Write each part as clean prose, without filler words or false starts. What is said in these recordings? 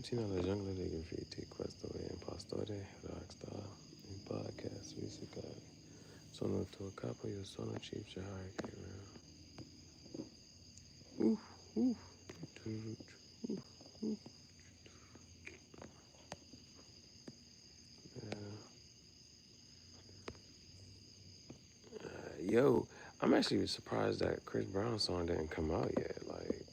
Fifteen alla jungle de graffiti, questo è impostore, rockstar, in podcast, musicale. Sono tuo capo, io sono Chief Gihareh, Ooh, ooh. Yo, I'm actually surprised that Chris Brown's song didn't come out yet. Like,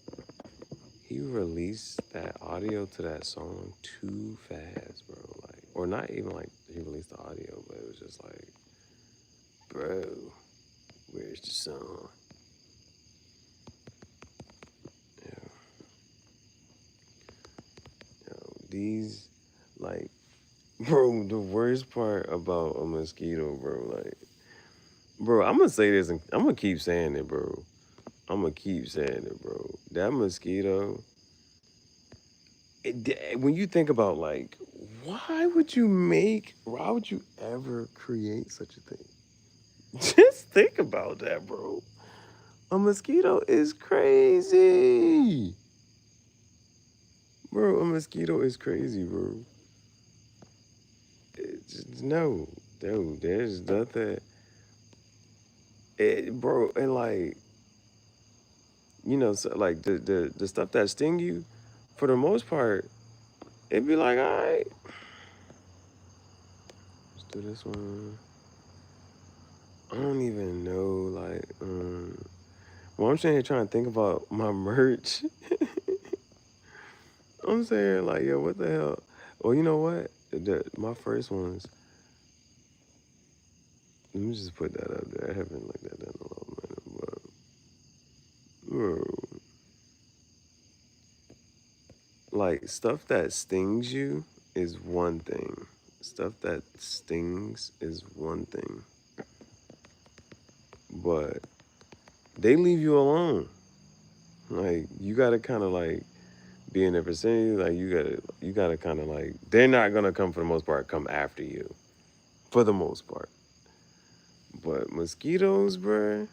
he released that audio to that song too fast, bro. Like, or not even like he released the audio, but it was just like, bro, where's the song? Yeah, these, like, bro, the worst part about a mosquito, bro, like, bro, I'm gonna say this and I'm gonna keep saying it, bro. I'm gonna keep saying it, bro. That mosquito, when you think about, like, why would you ever create such a thing? Just think about that, bro. A mosquito is crazy. Bro, a mosquito is crazy, bro. No, dude, there's nothing. Bro, and like, so like the stuff that sting you, for the most part, it'd be like, all right, let's do this one. I don't even know, like, well, I'm sitting here trying to think about my merch. I'm saying, like, yo, what the hell? Well, you know what? My first ones, let me just put that up there. I haven't looked at that in a little minute, but, bro, like, stuff that stings you is one thing. Stuff that stings is one thing. But they leave you alone. Like, you gotta kind of like be in their vicinity. Like, you gotta kind of like, they're not gonna come for the most part, come after you, for the most part. But mosquitoes, bro,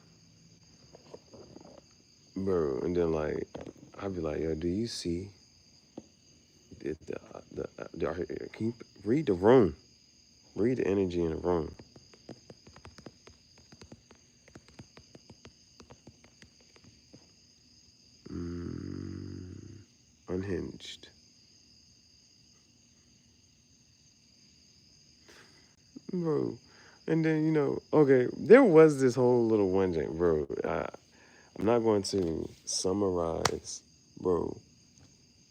and then like, I'd be like, yo, do you see can you read the room? Read the energy in the room. Unhinged. Bro. And then, okay, there was this whole little one thing, bro. I'm not going to summarize, bro.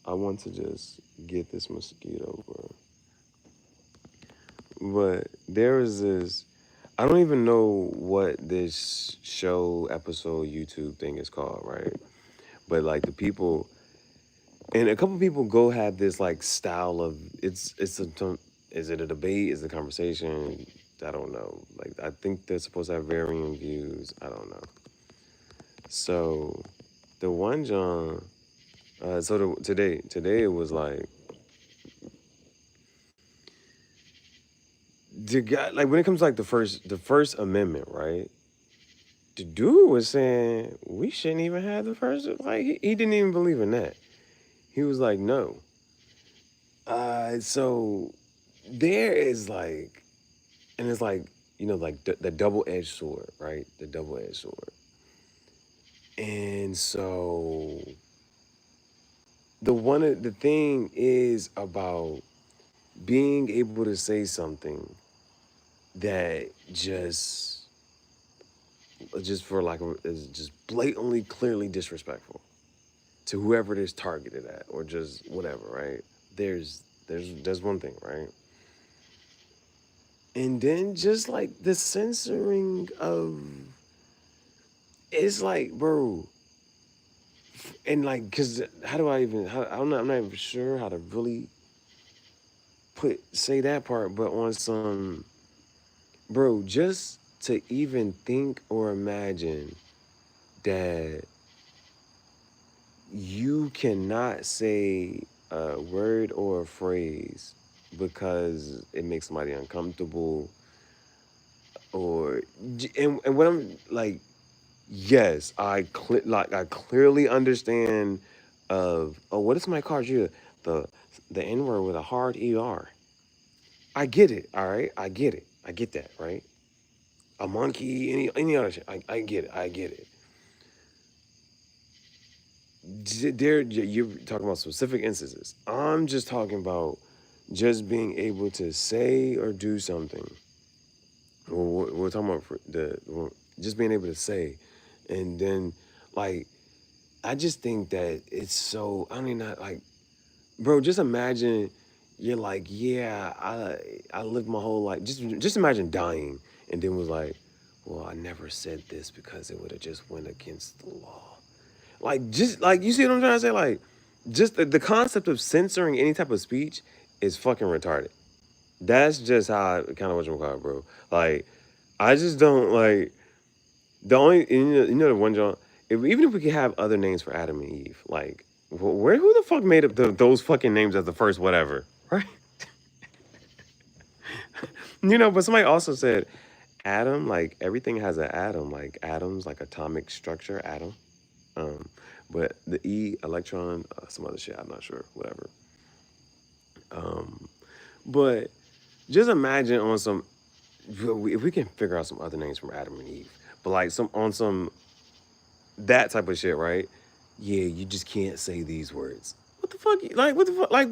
I want to just get this mosquito, bro. But there is this, I don't even know what this show, episode, YouTube thing is called, right? But like the people, and a couple people go have this like style of, is it a debate? Is it a conversation? I don't know. Like, I think they're supposed to have varying views. I don't know. So the one John, today it was like, the guy, like, when it comes to like the first amendment, right? The dude was saying we shouldn't even have the first, like, he didn't even believe in that. He was like, no. So there is like, and it's like, like the double-edged sword, right? The double-edged sword. And so the thing is about being able to say something that just for like is just blatantly, clearly disrespectful to whoever it is targeted at, or just whatever, right? There's one thing, right? And then just like the censoring of, it's like, bro, and like, cause how do I even? I'm not even sure how to really say that part, but on some, bro, just to even think or imagine that you cannot say a word or a phrase because it makes somebody uncomfortable, or, and what I'm like, yes, I clearly understand of, oh, what if somebody calls you the N-word with a hard ER? I get it, all right? I get it. I get that, right? A monkey, any other shit. I get it. I get it. There, you're talking about specific instances. I'm just talking about just being able to say or do something. We're talking about just being able to say, and then like I just think that it's so. I mean, not like, bro. Just imagine you're like, yeah, I lived my whole life. Just imagine dying, and then was like, well, I never said this because it would have just went against the law. Like, just like, you see what I'm trying to say? Like, just the concept of censoring any type of speech is fucking retarded. That's just how I kind of whatchamacallit, bro. Like, I just don't like the only you know the one John. Even if we could have other names for Adam and Eve, like who the fuck made up those fucking names as the first whatever, right? But somebody also said atom, like everything has an atom, like atoms, like atomic structure, atom. Um, but the E electron, some other shit, I'm not sure, whatever. Um, but just imagine on some, if we can figure out some other names from Adam and Eve, but like some that type of shit, right? Yeah, you just can't say these words. What the fuck? Like, what the fuck? Like,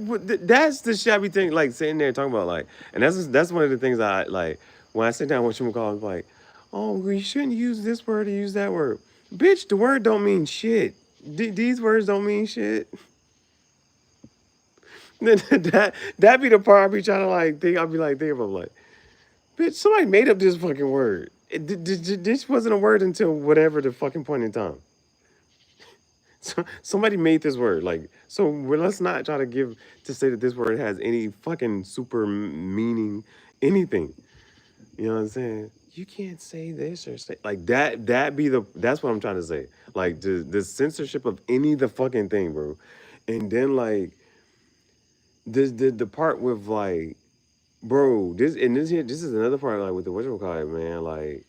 that's the shabby thing. Like, sitting there talking about, like, and that's one of the things I like when I sit down with you, I'm like, oh, well, you shouldn't use this word or use that word. Bitch, the word don't mean shit. These words don't mean shit. that be the part I be trying to like think. I'll be like thinking about like, bitch, somebody made up this fucking word. This wasn't a word until whatever the fucking point in time. So, somebody made this word. Like, so let's not try to say that this word has any fucking super meaning, anything. You know what I'm saying? You can't say this or say like that. That's what I'm trying to say. Like the censorship of any of the fucking thing, bro. And then like the part with like, bro, this is another part like with the whatchamacallit, man. Like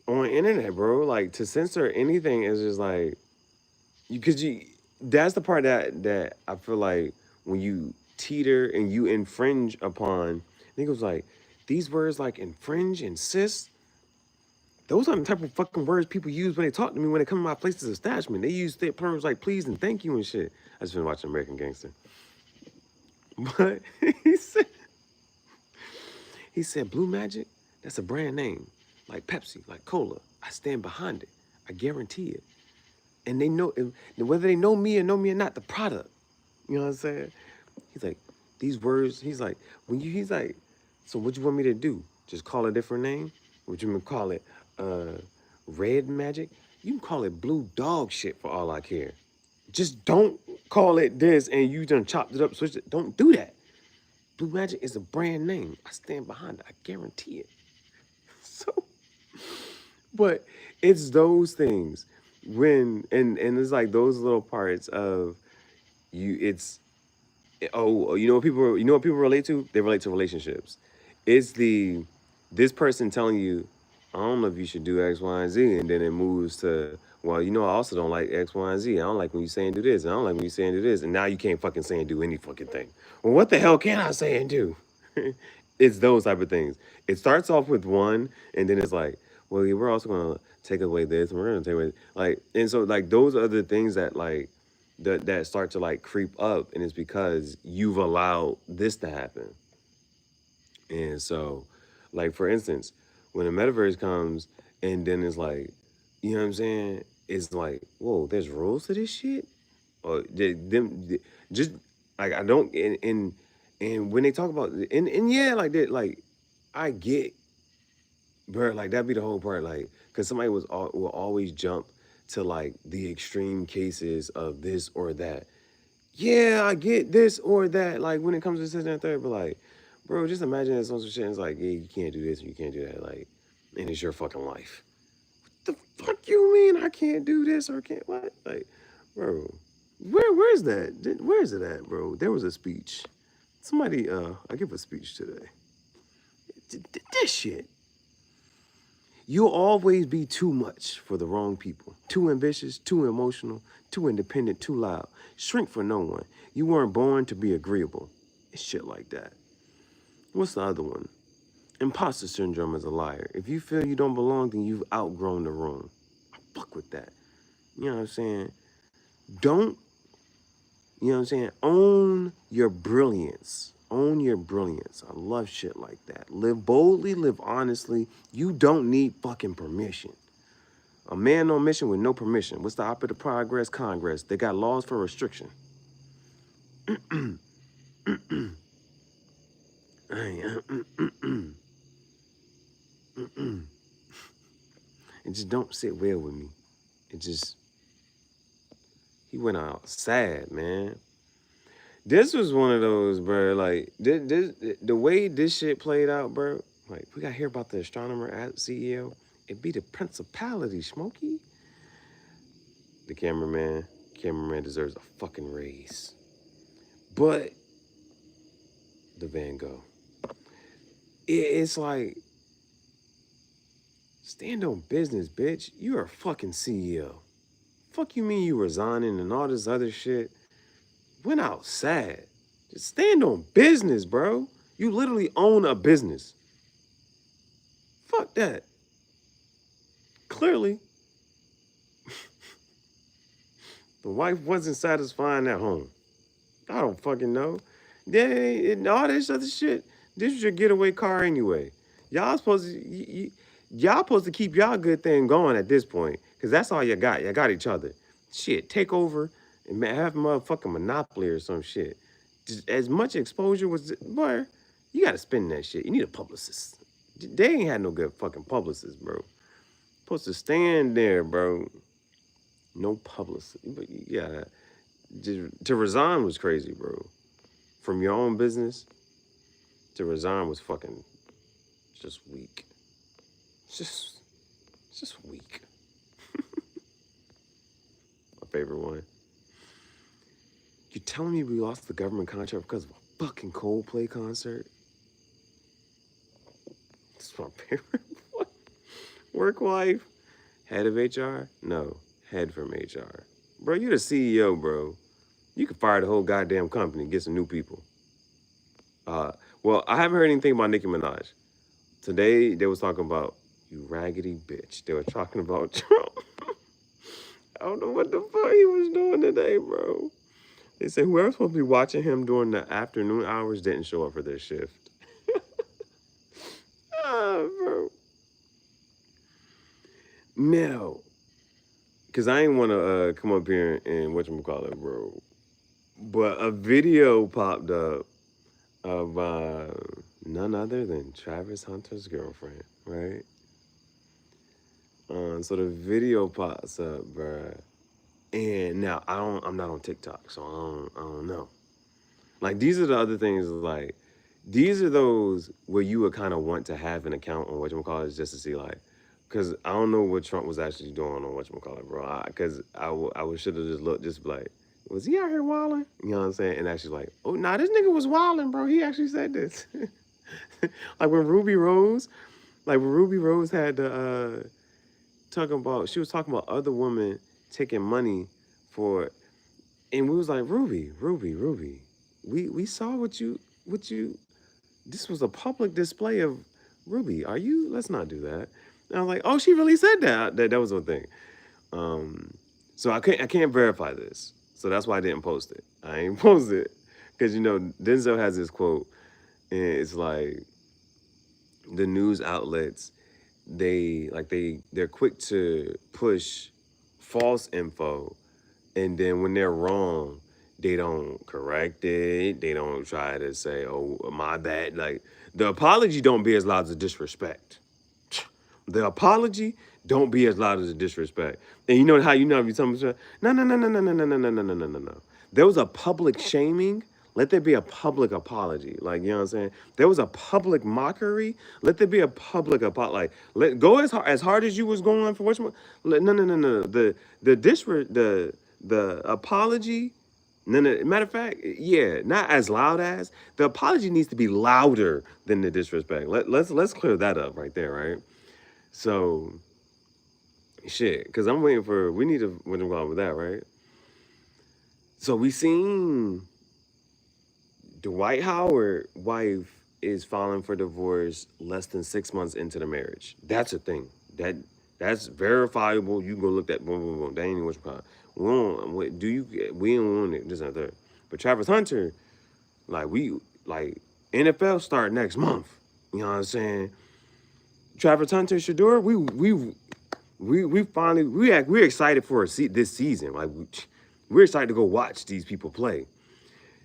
on the internet, bro. Like to censor anything is just like because you that's the part that I feel like when you teeter and you infringe upon, I think it was like these words like infringe, insist. Those are the type of fucking words people use when they talk to me when they come to my places of establishment. They use terms like please and thank you and shit. I just been watching American Gangster. But he said he said Blue Magic, that's a brand name. Like Pepsi, like Cola. I stand behind it. I guarantee it. And they know whether they know me or not, the product. You know what I'm saying? He's like, these words, he's like, so what you want me to do? Just call a different name? Would you call it red magic? You can call it blue dog shit for all I care. Just don't call it this and you done chopped it up, switched it. Don't do that. Blue Magic is a brand name. I stand behind it. I guarantee it. So, but it's those things and it's like those little parts of you. It's what people relate to? They relate to relationships. It's this person telling you, I don't know if you should do X, Y, and Z, and then it moves to, well, I also don't like X, Y, and Z. I don't like when you say and do this. I don't like when you say and do this. And now you can't fucking say and do any fucking thing. Well, what the hell can I say and do? It's those type of things. It starts off with one, and then it's like, well, yeah, we're also gonna take away this, and we're gonna take away like, and so like those are the things that like that start to like creep up, and it's because you've allowed this to happen. And so, like for instance, when the metaverse comes, and then it's like, you know what I'm saying? It's like, whoa, there's rules to this shit, or just like I don't and when they talk about and yeah, like that, like I get, bro, like that'd be the whole part, like, because somebody will always jump to like the extreme cases of this or that. Yeah, I get this or that. Like when it comes to this and that third, but like, bro, just imagine that some shit is like, yeah, you can't do this and you can't do that, like, and it's your fucking life. What the fuck you mean I can't do this or can't what? Like, bro, where's that? Where is it at, bro? There was a speech. Somebody, I give a speech today. This shit. You'll always be too much for the wrong people. Too ambitious, too emotional, too independent, too loud. Shrink for no one. You weren't born to be agreeable. It's shit like that. What's the other one? Imposter syndrome is a liar. If you feel you don't belong, then you've outgrown the room. I fuck with that. You know what I'm saying? Don't, you know what I'm saying? Own your brilliance. Own your brilliance. I love shit like that. Live boldly, live honestly. You don't need fucking permission. A man on mission with no permission. What's the opposite of progress? Congress. They got laws for restriction. It just don't sit well with me. It just, he went out sad, man. This was one of those, bro. Like, the way this shit played out, bro. Like, we got to hear about the astronomer at CEO. It be the principality, Smokey. The cameraman deserves a fucking raise. But the Van Gogh. It's like, stand on business, bitch. You're a fucking CEO. Fuck you mean you resigning and all this other shit? Went out sad. Just stand on business, bro. You literally own a business. Fuck that. Clearly, the wife wasn't satisfying at home. I don't fucking know. And all this other shit. This was your getaway car anyway. Y'all supposed to, y'all supposed to keep y'all good thing going at this point, cause that's all you got. You got each other. Shit, take over and have a motherfucking monopoly or some shit. Just as much exposure was, boy, you gotta spend that shit. You need a publicist. They ain't had no good fucking publicist, bro. Supposed to stand there, bro. No publicist. But yeah, to resign was crazy, bro. From your own business to resign was fucking just weak. Just weak. My favorite one. You telling me we lost the government contract because of a fucking Coldplay concert? That's my favorite one. Work wife, head of HR? No, head from HR. Bro, you the CEO, bro. You could fire the whole goddamn company and get some new people. Well, I haven't heard anything about Nicki Minaj. Today, they was talking about, you raggedy bitch. They were talking about Trump. I don't know what the fuck he was doing today, bro. They said whoever's supposed to be watching him during the afternoon hours didn't show up for their shift. Bro. Now, because I ain't want to come up here and whatchamacallit, bro. But a video popped up of none other than Travis Hunter's girlfriend, right? So the video pops up, bruh. And now I'm not on TikTok, so I don't know. Like, these are the other things, like, these are those where you would kind of want to have an account on whatchamacallit just to see, like, because I don't know what Trump was actually doing on whatchamacallit, bro. Because I should have just looked, just like, was he out here wilding? You know what I'm saying? And actually like, oh, nah, this nigga was wilding, bro. He actually said this. Like when Ruby Rose had the, she was talking about other women taking money for, and we was like, Ruby, we saw what you, this was a public display of Ruby. Let's not do that. And I was like, oh, she really said that. That was one thing. So I can't verify this. So that's why I didn't post it. I ain't post it. Because, Denzel has this quote, and it's like, the news outlets, they're quick to push false info, and then when they're wrong, they don't correct it. They don't try to say, oh, my bad. Like, the apology don't be as loud as the disrespect. The apology don't be as loud as the disrespect. And you know how if you tell me, no. There was a public shaming. Let there be a public apology. Like, you know what I'm saying? There was a public mockery. Let there be a public apology. Like, go as hard as you was going for what? No. The apology. No. Matter of fact, yeah, not as loud as. The apology needs to be louder than the disrespect. Let's clear that up right there, right? So shit, because I'm waiting for, we need to, what I'm going with that, right? So we seen Dwight Howard wife is filing for divorce less than 6 months into the marriage. That's a thing. That's verifiable. You can go look that boom boom boom. That ain't even what you call it. We don't what do you we don't want it, this and that. But Travis Hunter, like NFL start next month. You know what I'm saying? Travis Hunter, Shador, we finally we're excited for this season. Like we're excited to go watch these people play.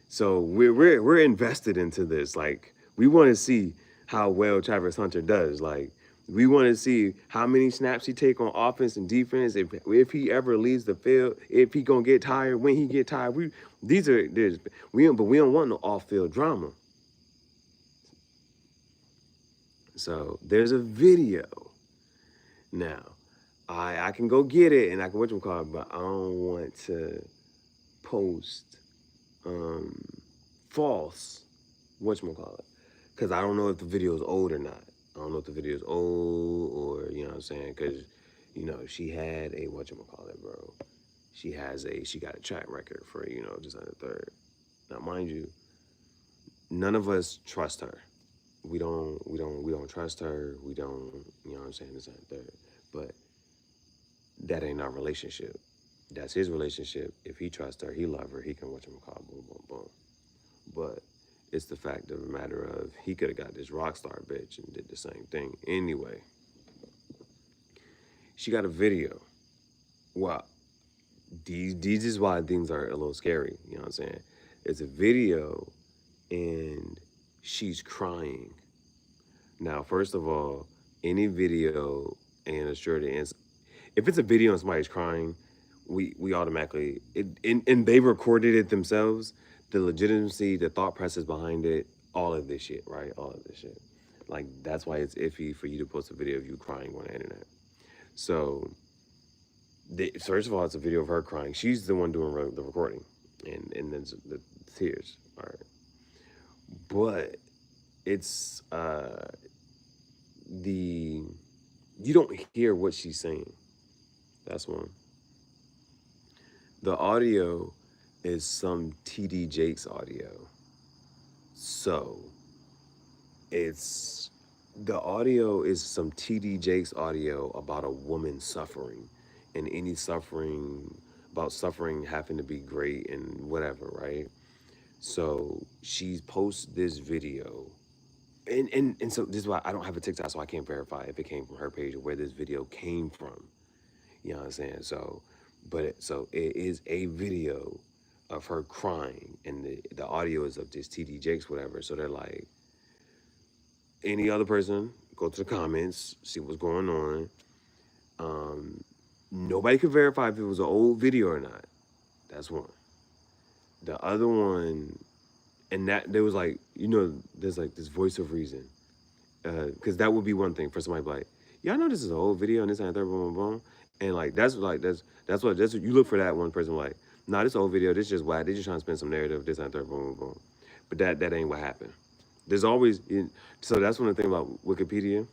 So we're invested into this. Like we want to see how well Travis Hunter does. Like we want to see how many snaps he take on offense and defense. If he ever leaves the field, if he gonna get tired, when he get tired. But we don't want no off field drama. So there's a video now. I can go get it and I can whatchamacallit, but I don't want to post false whatchamacallit, because I don't know if the video is old or not. I don't know if the video is old or, you know what I'm saying, because, you know, she had a whatchamacallit, bro. She got a track record for, you know, just on the third. Now, mind you, none of us trust her. We don't trust her. We don't, you know what I'm saying, this on the third. But that ain't our relationship. That's his relationship. If he trusts her, he love her, he can whatchamacallit, boom, boom, boom. But it's the fact of the matter of he could have got this rock star bitch and did the same thing. Anyway, she got a video. Well, these is why things are a little scary. You know what I'm saying? It's a video and she's crying. Now, first of all, any video and a shirt and if it's a video and somebody's crying, we automatically and they recorded it themselves. The legitimacy, the thought process behind it, all of this shit, right? All of this shit. Like that's why it's iffy for you to post a video of you crying on the internet. So, first of all, it's a video of her crying. She's the one doing the recording, and then the tears. All right, but it's you don't hear what she's saying. That's one. The audio is some TD Jakes audio. So the audio is some TD Jakes audio about a woman suffering, and any suffering about suffering having to be great and whatever, right? So she's posted this video. And so this is why I don't have a TikTok, so I can't verify if it came from her page or where this video came from. You know what I'm saying? So it is a video of her crying, and the audio is of this TD Jakes, whatever. So they're like, any other person, go to the comments, see what's going on. Nobody could verify if it was an old video or not. That's one. The other one, and that there was like, you know, there's like this voice of reason, because that would be one thing for somebody like, yeah, I know this is an old video and this and that, boom, boom, boom. And like that's what you look for, that one person like, nah, this old video, this just whack. They just trying to spin some narrative, this and that, boom, boom, boom. But that ain't what happened. There's always, so that's one of the things about Wikipedia.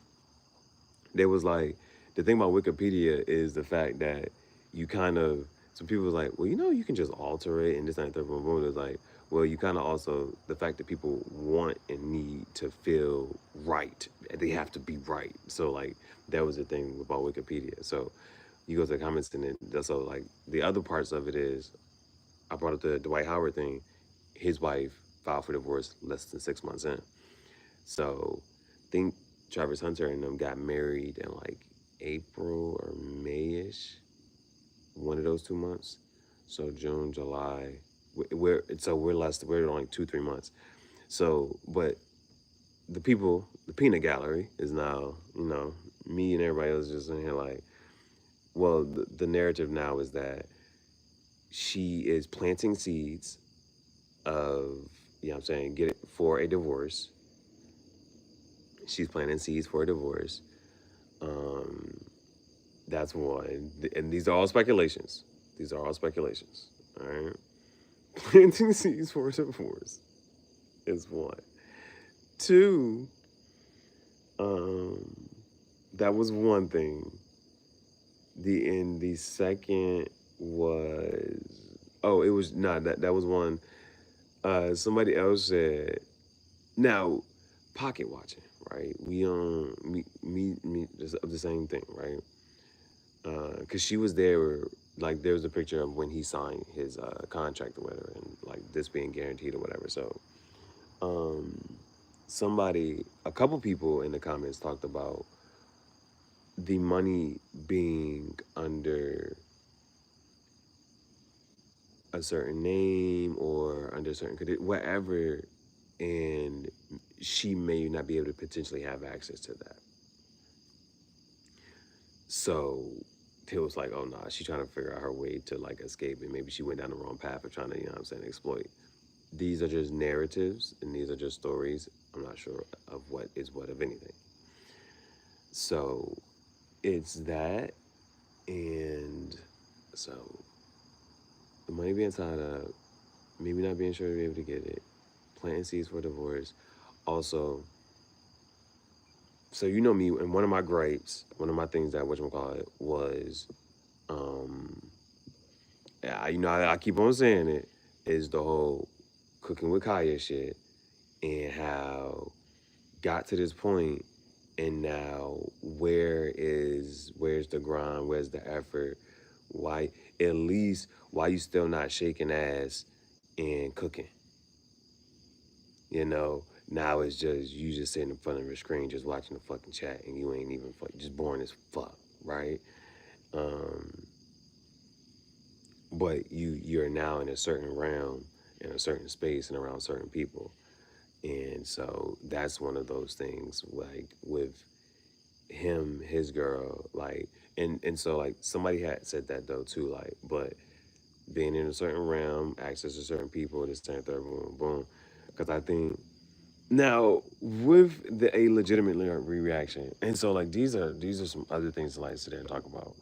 There was like, the thing about Wikipedia is the fact that you kind of, some people was like, well, you know, you can just alter it and this and that, boom, boom. It's like, well, you kind of also, the fact that people want and need to feel right, they have to be right. So like, that was the thing about Wikipedia. So you go to the comments and then, so like, the other parts of it is, I brought up the Dwight Howard thing. His wife filed for divorce less than 6 months in. So I think Travis Hunter and them got married in like April or May-ish, one of those 2 months. So June, July, we're only 2-3 months. So, but the peanut gallery is now, you know, me and everybody else just in here like, well, the narrative now is that she is planting seeds of, you know what I'm saying, get it for a divorce. She's planting seeds for a divorce. That's one. And these are all speculations. All right? Planting seeds for a divorce is one. Two, That was one thing. The second was, oh, it was not that was one. Somebody else said, now, pocket watching, right? We me just of the same thing, right? Cause she was there, like there was a picture of when he signed his contract or whatever, and like this being guaranteed or whatever. So a couple people in the comments talked about the money being under a certain name or under certain whatever, and she may not be able to potentially have access to that. So it was like, oh nah, she's trying to figure out her way to like escape, and maybe she went down the wrong path of trying to, you know what I'm saying, exploit. These are just narratives and these are just stories. I'm not sure of what is what of anything. So it's that, and so the money being tied up, maybe not being sure to be able to get it, planting seeds for divorce. Also, so you know me, and one of my gripes, one of my things that whatchamacallit was, um, I keep on saying it, is the whole cooking with Kaya shit, and how got to this point, and now where's the grind, where's the effort, why at least why you still not shaking ass and cooking, you know? Now it's just you just sitting in front of your screen just watching the fucking chat, and you ain't even just boring as fuck, right? Um, but you're now in a certain realm, in a certain space, and around certain people, and so that's one of those things, like with him, his girl, like, and so like somebody had said that though too, like, but being in a certain realm, access to certain people, this, that, third, boom, boom, because I think now with the a legitimate reaction, and so like these are some other things to like sit there and talk about,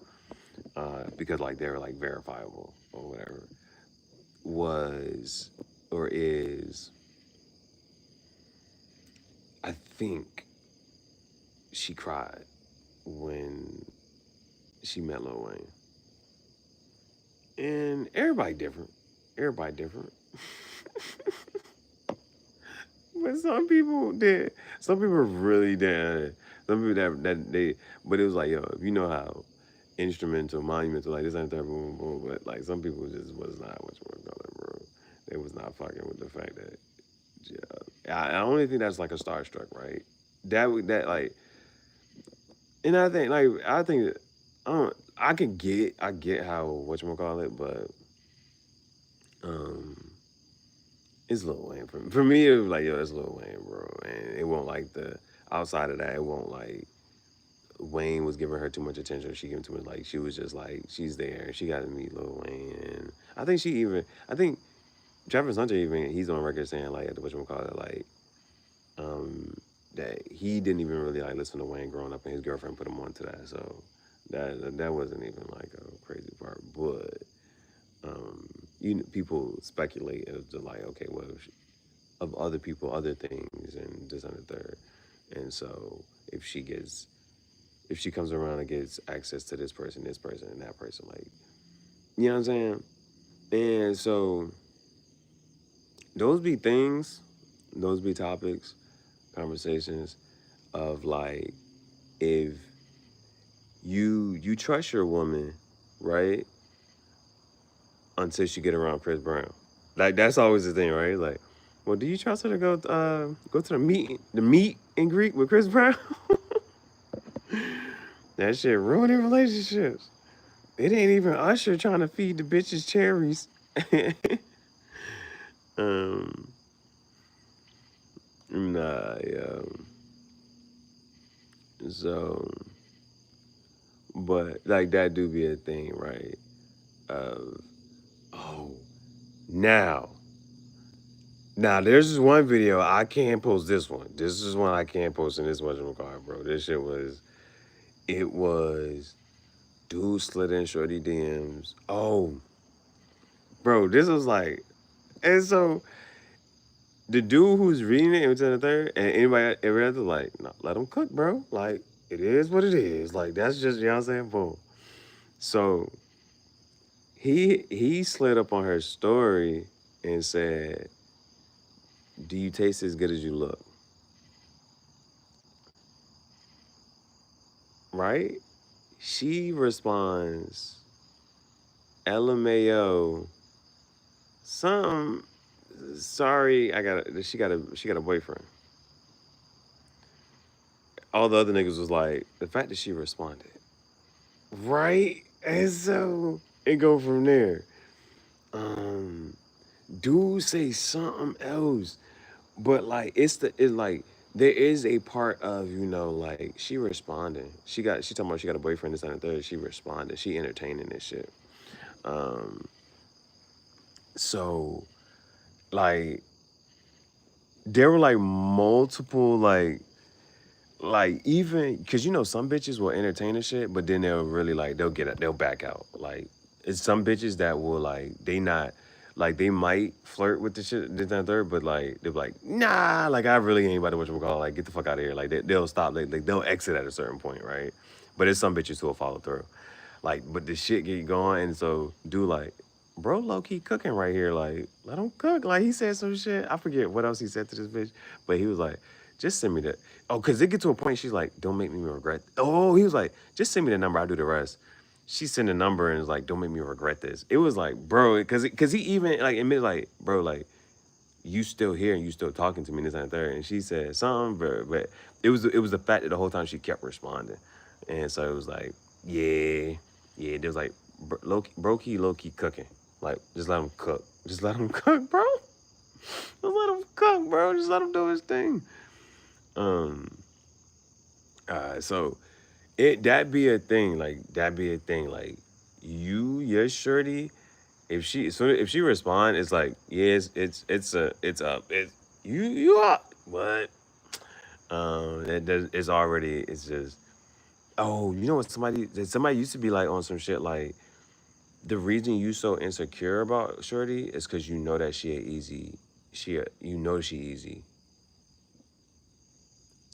because like they're like verifiable or whatever, was or is, I think she cried when she met Lil Wayne. And everybody different. Everybody different. But some people did. Some people really did. Some people that they, but it was like, yo, if you know how instrumental, monumental, like this ain't that, boom, boom, but like some people just was not what you want to call it, bro. They was not fucking with the fact that, yeah, I only think that's like a starstruck, right? That like, and I think, I get how what you want to call it, but um, it's Lil Wayne. For me, it was like, yo, it's Lil Wayne, bro. And it won't like outside of that, it won't like, Wayne was giving her too much attention. She gave him too much, like, she was just like, she's there. She got to meet Lil Wayne. And I think Travis Hunter even, he's on record saying, like, at the whatchamacallit, like, um, that he didn't even really, like, listen to Wayne growing up, and his girlfriend put him on to that. So that wasn't even, like, a crazy part. But, people speculate as to, like, okay, well, of other people, other things, and this and the third. And so if she comes around and gets access to this person, and that person, like, you know what I'm saying? And so those be things, those be topics, conversations of like, if you trust your woman, right? Until she get around Chris Brown. Like that's always the thing, right? Like, well, do you trust her to go to the meet and greet with Chris Brown? That shit ruining relationships. It ain't even Usher trying to feed the bitches cherries. um, nah, yeah. So, but like that do be a thing, right? Of oh, now, now there's this one video I can't post. This one, this is one I can't post, and this wasn't required, bro. This shit was, it was, dude slid in shorty DMs. Oh, bro, this was like, and so the dude who's reading it was in the third, and anybody ever had to like, no, let him cook, bro. Like, it is what it is. Like that's just, you know what I'm saying? Boom. So he slid up on her story and said, "Do you taste as good as you look?" Right? She responds, "LMAO, some sorry, she got a boyfriend." All the other niggas was like, the fact that she responded. Right? And so it go from there. Um, dude say something else. But like it's like there is a part of, like she responding. She talking about she got a boyfriend this and the third. She responded. She entertaining this shit. Um so like there were like multiple like even because some bitches will entertain the shit, but then they'll really like they'll back out. Like it's some bitches that will like they not like they might flirt with the shit this and the third, but like they'll be like nah, like I really ain't about to whatchamacallit, like get the fuck out of here. Like they'll stop, like they'll exit at a certain point, right? But it's some bitches who will follow through. Like, but the shit get going, and so dude like, bro, low key cooking right here. Like, let him cook. Like he said some shit. I forget what else he said to this bitch, but he was like, just send me that. Oh, cause it get to a point she's like, don't make me regret. Oh, he was like, just send me the number. I'll do the rest. She sent a number and was like, don't make me regret this. It was like, bro, cause he even like admitted like, bro, like you still here and you still talking to me this and third. And she said something, but it was the fact that the whole time she kept responding. And so it was like, yeah, yeah. There was like low key cooking. Like just let him cook. Just let him cook, bro. Just let him cook, bro. Just let him do his thing. Um. So that be a thing. Like that be a thing. Like your shorty, if she respond, it's like yes, it's up. It's you up. What? It does. It's already. It's just. Oh, you know what? Somebody used to be like on some shit like the reason you so insecure about shorty is because you know that she a easy. She easy.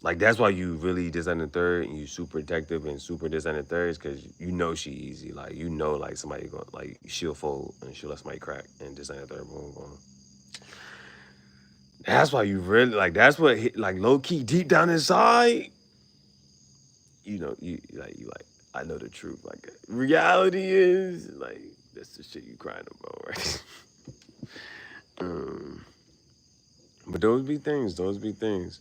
Like that's why you really this and the third, and you super protective and super this and the third, is because you know she easy. Like like somebody going like she'll fold and she'll let somebody crack and this and the third, boom, boom. That's why you really like. That's what like low key deep down inside. You like. I know the truth. Like reality is like that's the shit you crying about, right? um, but those be things. Those be things.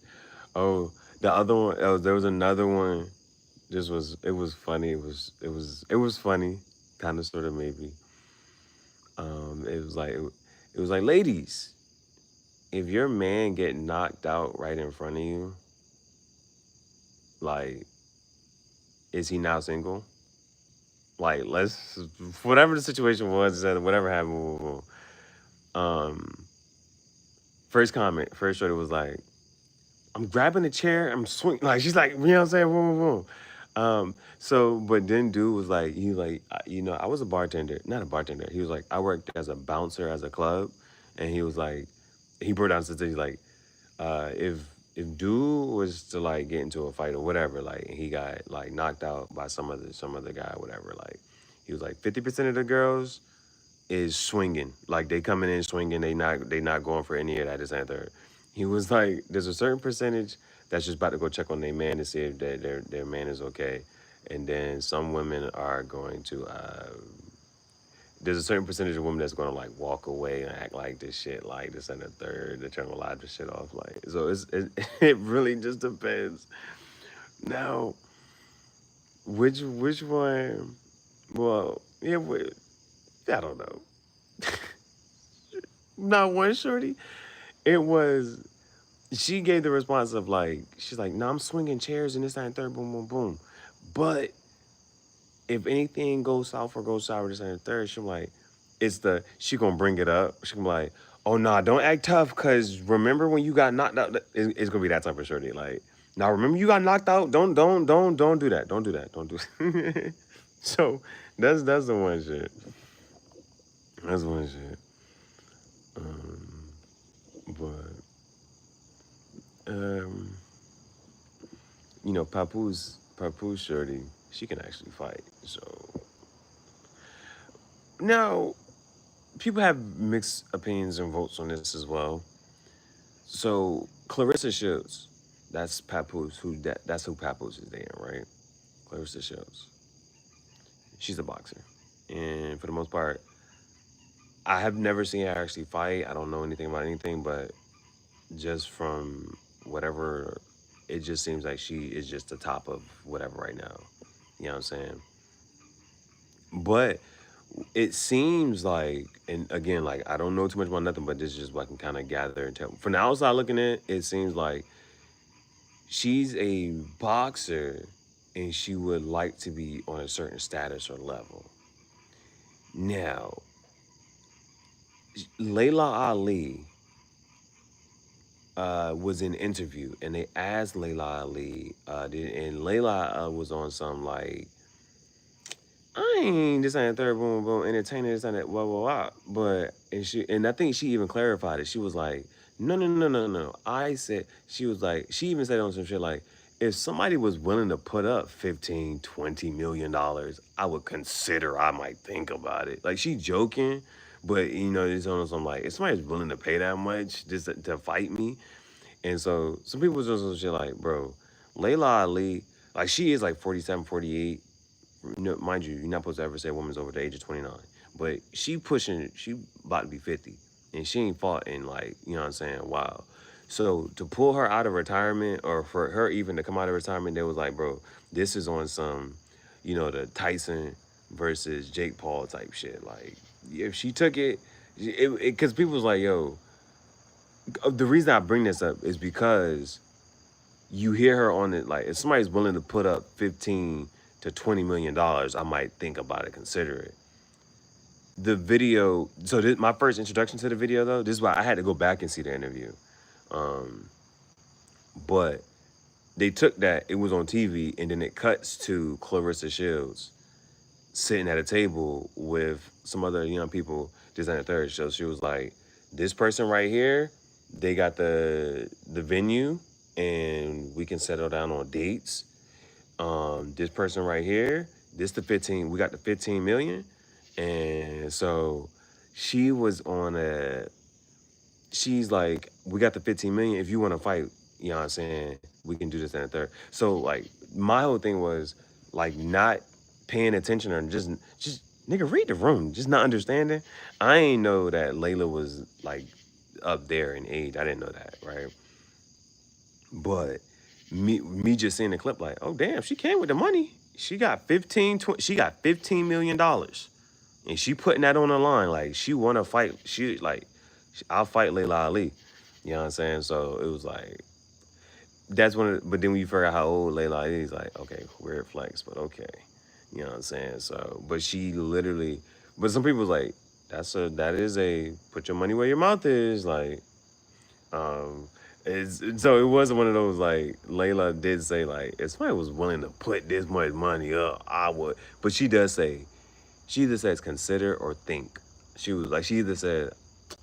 Oh, the other one. Oh, there was another one. It was funny. It was funny, kind of sort of maybe. It was like ladies, if your man get knocked out right in front of you, like, is he now single? Like, let's whatever the situation was, whatever happened. Um, first comment, first shorty was like, I'm grabbing a chair, I'm swinging. Like she's like, you know what I'm saying? Boom, boom, boom. So, but then dude was like, I was a bartender, not a bartender. He was like, I worked as a bouncer as a club, and he was like, he broke down statistics like, if dude was to like get into a fight or whatever, like he got like knocked out by some other guy, whatever, like he was like 50% of the girls is swinging. Like they coming in swinging. They not going for any of that. This and third. He was like, there's a certain percentage that's just about to go check on their man to see if their man is okay, and then some women are going to. There's a certain percentage of women that's going to like walk away and act like this shit, like this and the third. They're trying to lie this shit off, like so. It really just depends. Now, which one? Well, yeah, I don't know. Not one shorty. It was she gave the response of like she's like, no, I'm swinging chairs and this that, and third, boom, boom, boom. But if anything goes south or goes sour, this that, and third, she's like, she gonna bring it up. She gonna be like, oh nah, don't act tough, cause remember when you got knocked out? It's gonna be that type of shorty. Like, now remember you got knocked out. Don't do that. Don't do that. Don't do. So that's the one shit. That's one shit. Um, but um, Papoose Papoose Shorty, she can actually fight. So now people have mixed opinions and votes on this as well. So Clarissa Shields, that's Papoose. That's who Papoose is dating, right? Clarissa Shields. She's a boxer, and for the most part, I have never seen her actually fight. I don't know anything about anything, but just from whatever, it just seems like she is just the top of whatever right now. You know what I'm saying? But it seems like, and again, like I don't know too much about nothing, but this is just what I can kind of gather and tell. From the outside looking in, it seems like she's a boxer and she would like to be on a certain status or level. Now, Layla Ali was in an interview and they asked Layla Ali, and Layla was on some like, I ain't this ain't third boom boom entertainer, this ain't that blah blah blah. But and I think she even clarified it. She was like, no. I said she was like, she even said on some shit like, if somebody was willing to put up 15, 20 million dollars, I would consider, I might think about it. Like she joking, but you know, it's on some like, if somebody's willing to pay that much just to fight me. And so some people was on some shit like, bro, Layla Ali, like she is like 47, 48. No, mind you, you're not supposed to ever say a woman's over the age of 29. But she about to be 50. And she ain't fought in like, you know what I'm saying, wow. So to pull her out of retirement or for her even to come out of retirement, they was like, bro, this is on some, you know, the Tyson versus Jake Paul type shit. Like, if she took it, because people was like, yo, the reason I bring this up is because you hear her on it, like if somebody's willing to put up 15 to 20 million dollars, I might think about it, consider it. The video, so my first introduction to the video though, this is why I had to go back and see the interview. But they took that, it was on TV, and then it cuts to Clarissa Shields sitting at a table with some other young people, this and the third. So she was like, this person right here, they got the venue and we can settle down on dates. This person right here, we got the 15 million. And so she was on she's like, we got the 15 million. If you want to fight, you know what I'm saying, we can do this and the third. So like my whole thing was like not paying attention or just nigga read the room, just not understanding. I ain't know that Layla was like up there in age. I didn't know that, right? But me just seeing the clip like, oh damn, she came with the money. She got 15 million dollars. And she putting that on the line. Like she wanna fight. She like, I'll fight Layla Ali. You know what I'm saying? So it was like, that's one of but then when you figure out how old Layla Ali is, like, okay, weird flex, but okay. You know what I'm saying? So, but she literally, but some people was like, that is a put your money where your mouth is. Like, so it wasn't one of those like Layla did say like if somebody was willing to put this much money up, I would. But she does say, she either says consider or think. She was like, she either said,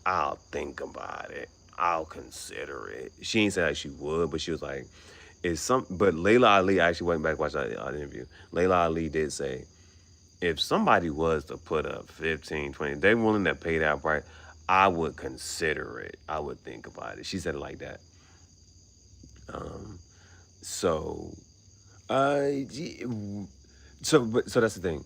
I'll think about it, I'll consider it. She ain't said like she would, but she was like, but Layla Ali, I actually went back and watched that interview. Layla Ali did say, if somebody was to put up 15, 20, they willing to pay that price, I would consider it. I would think about it. She said it like that. So, so that's the thing.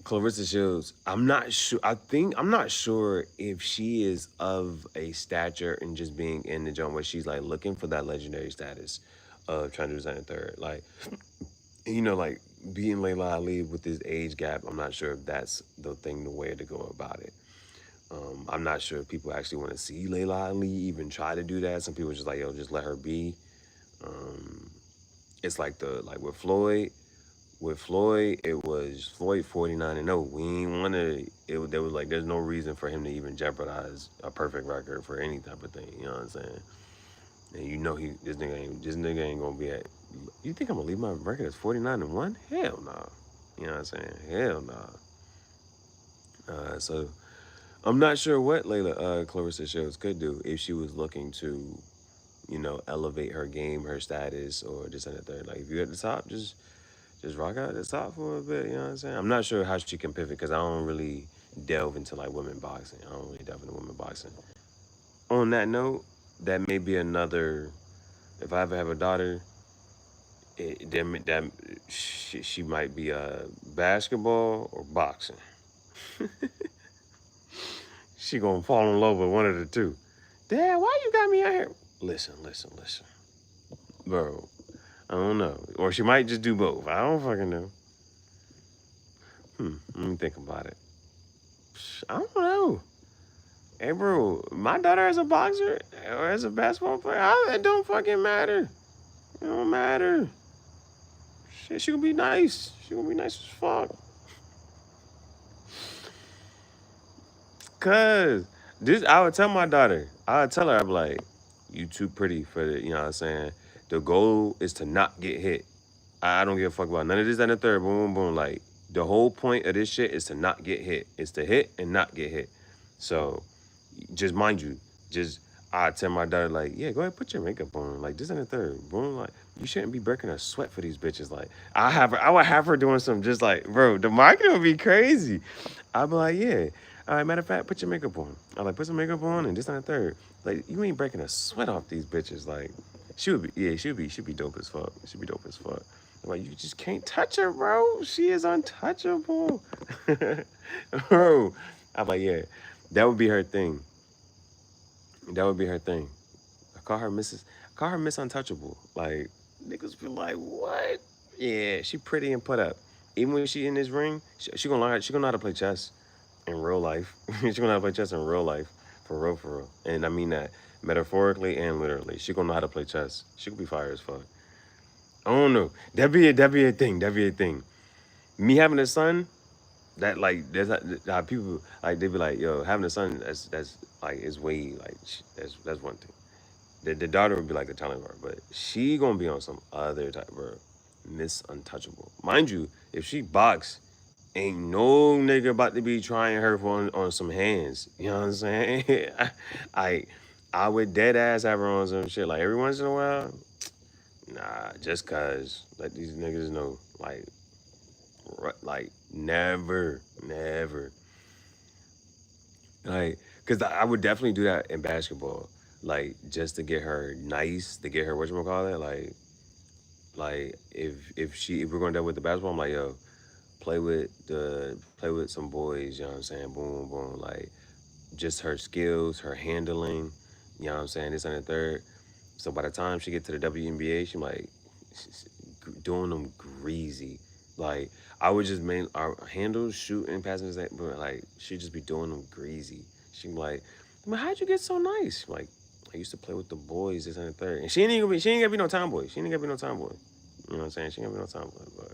Clarissa Shields, I'm not sure. I'm not sure if she is of a stature and just being in the joint where she's like looking for that legendary status of trying to design a third. Like, you know, like being Layla Ali with this age gap, I'm not sure if that's the way to go about it. I'm not sure if people actually want to see Layla Ali even try to do that. Some people are just like, yo, just let her be. It's like with Floyd. With Floyd, it was Floyd 49-0. We ain't want to. There was like, there's no reason for him to even jeopardize a perfect record for any type of thing. You know what I'm saying? And you know this nigga ain't gonna be at. You think I'm gonna leave my record as 49-1? Hell no. Nah. You know what I'm saying? Hell no. So I'm not sure what Clarissa Shields could do if she was looking to, elevate her game, her status, or just and the third. Like if you're at the top, just rock out at the top for a bit. You know what I'm saying? I'm not sure how she can pivot because I don't really delve into like women boxing. I don't really delve into women boxing. On that note, that may be another. If I ever have a daughter, that she might be basketball or boxing. She gonna fall in love with one of the two. Dad, why you got me out here? Listen, bro. I don't know, or she might just do both. I don't fucking know. Let me think about it. I don't know. Hey, bro, my daughter as a boxer or as a basketball player, it don't fucking matter. It don't matter. Shit, she gonna be nice. She gonna be nice as fuck. Cause I would tell my daughter, I would tell her, I'm like, you too pretty for the, you know what I'm saying? The goal is to not get hit. I don't give a fuck about none of this and the third, boom, boom, boom. Like, the whole point of this shit is to not get hit. It's to hit and not get hit. So, just mind you, I tell my daughter, like, yeah, go ahead, put your makeup on. Like, this and the third, boom, like, you shouldn't be breaking a sweat for these bitches. Like, I would have her doing some just like, bro, the marketing would be crazy. I'd be like, yeah. All right, matter of fact, put your makeup on. I'm like, put some makeup on and this and the third. Like, you ain't breaking a sweat off these bitches. Like, she'd be dope as fuck. She'd be dope as fuck. Like, you just can't touch her, bro. She is untouchable. Bro. I'm like, yeah, that would be her thing. That would be her thing. I call her Miss Untouchable. Like, niggas be like, what? Yeah, she pretty and put up. Even when she in this ring, she gonna learn. She gonna know how to play chess in real life. She gonna know how to play chess in real life, for real, for real. And I mean that metaphorically and literally. She gonna know how to play chess. She could be fire as fuck. I don't know. That'd be a thing. That'd be a thing. Me having a son, that like there's how people like they be like, yo, having a son that's like is way like that's one thing. The daughter would be like the talent bar, but she gonna be on some other type, bro. Miss Untouchable. Mind you, if she box, ain't no nigga about to be trying her on some hands. You know what I'm saying? I I would dead ass have her on some shit like every once in a while. Nah, just cause let these niggas know like never. Like, cause I would definitely do that in basketball. Like, just to get her nice, to get her whatchamacallit, like if we're going down with the basketball, I'm like, yo, play with some boys, you know what I'm saying? Boom, boom. Like, just her skills, her handling, you know what I'm saying, this and the third. So by the time she get to the WNBA, she like doing them greasy. Like, I would just main our handles, shooting, passing, but like she just be doing them greasy. She be like, "Man, how'd you get so nice?" Like, I used to play with the boys, this and the third. And she ain't gonna be no tomboy. She ain't gonna be no tomboy. You know what I'm saying? She ain't gonna be no tomboy. But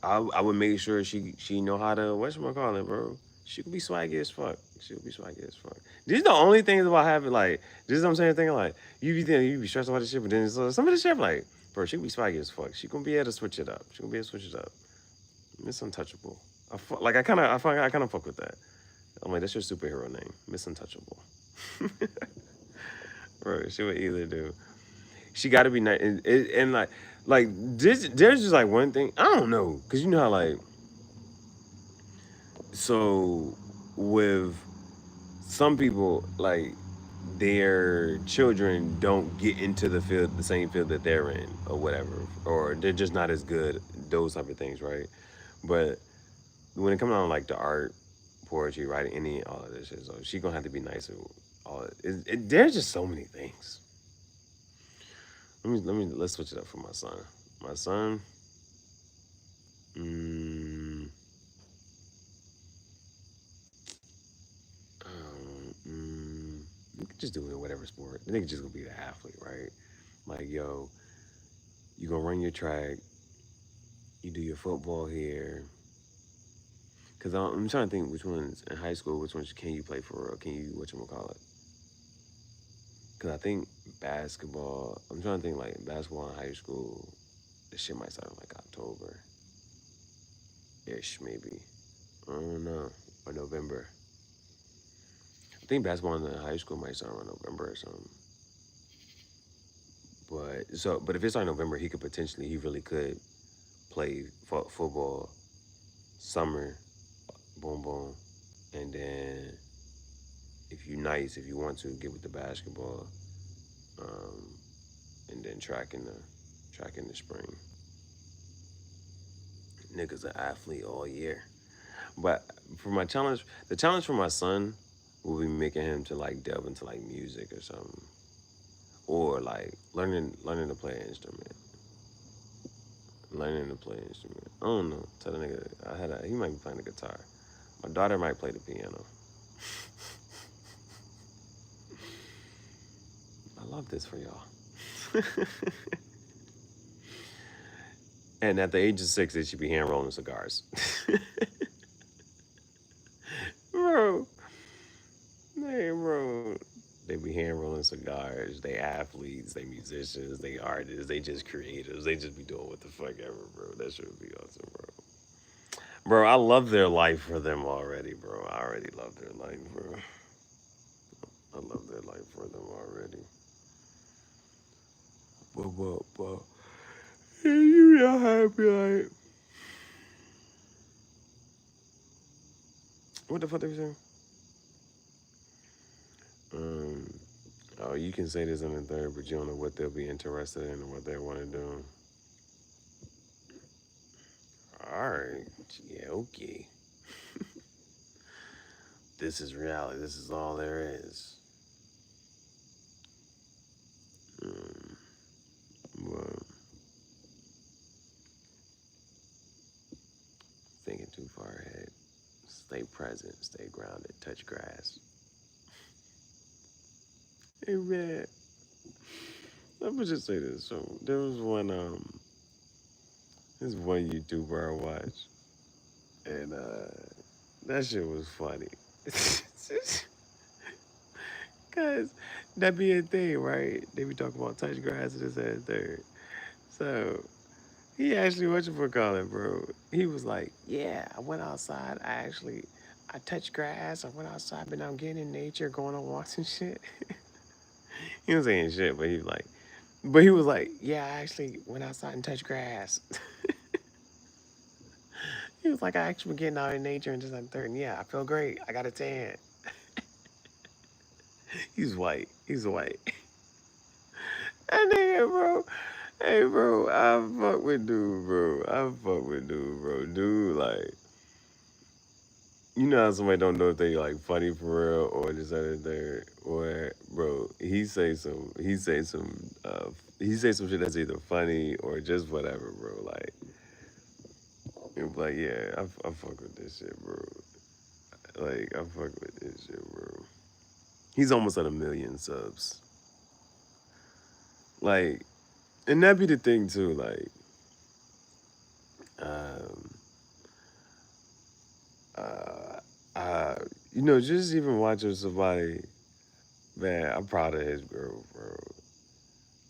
I would make sure she know how to whatchamacallit, bro. She could be swaggy as fuck. She could be swaggy as fuck. These the only things about having like this is what I'm saying. Thinking like you be stressed about this shit, but then some of this shit like, bro, she could be swaggy as fuck. She gonna be able to switch it up. She gonna be able to switch it up. Miss Untouchable. I kind of fuck with that. I'm like, that's your superhero name, Miss Untouchable. Bro, she would either do. She got to be nice and like this. There's just like one thing I don't know because you know how like so with some people like their children don't get into the same field that they're in or whatever, or they're just not as good, those type of things, right? But when it comes down to like the art, poetry, writing, any all of this shit, so she gonna have to be nice with all there's just so many things. Let's switch it up for my son. My son, mm, you could just do it in whatever sport. The nigga just gonna be the athlete, right? Like, yo, you gonna run your track, you do your football here. Cause I'm trying to think which ones in high school, which ones can you play for real? Can you whatchamacallit? Cause I think basketball. I'm trying to think like basketball in high school. This shit might start in like October, ish maybe. I don't know, or November. I think basketball in high school might start around November or something. But if it started in November, he really could play football summer, boom boom, and then if you want to get with the basketball, um, and then track in the spring. Niggas an athlete all year. But for my challenge, the challenge for my son will be making him to like delve into like music or something, or like learning to play an instrument. Learning to play an instrument. I don't know. Tell the nigga he might be playing the guitar. My daughter might play the piano. I love this for y'all. And at the age of 6, they should be hand rolling cigars. Bro. Hey, bro. They be hand rolling cigars. They athletes. They musicians. They artists. They just creatives. They just be doing what the fuck ever, bro. That shit would be awesome, bro. Bro, I love their life for them already, bro. I already love their life, bro. I love their life for them already. But. You know happy like. What the fuck they saying? Um, oh, you can say this in the third, but you don't know what they'll be interested in or what they want to do. All right, yeah, okay. This is reality. This is all there is. But thinking too far ahead. Stay present. Stay grounded. Touch grass. Hey man, let me just say this. So there was one YouTuber I watched, and that shit was funny. Cause that be a thing, right? They be talking about touch grass and this and third. So he actually whatchamacallit, bro. He was like, yeah, I went outside. I touched grass. I went outside, been out getting in nature, going on walks and shit. He was saying shit, but he was like, yeah, I actually went outside and touched grass. He was like, I actually been getting out in nature and just like third. And yeah, I feel great. I got a tan. He's white. He's white. That nigga, bro. Hey, bro, I fuck with dude, bro. I fuck with dude, bro. Dude, like, you know how somebody don't know if they like funny for real or this other third. Or, bro, he say some shit that's either funny or just whatever, bro. Like, it's like, yeah, I fuck with this shit, bro. Like, I fuck with this shit, bro. He's almost at 1 million subs. Like, and that be the thing too, like, um, uh, just even watching somebody, man, I'm proud of his growth, bro.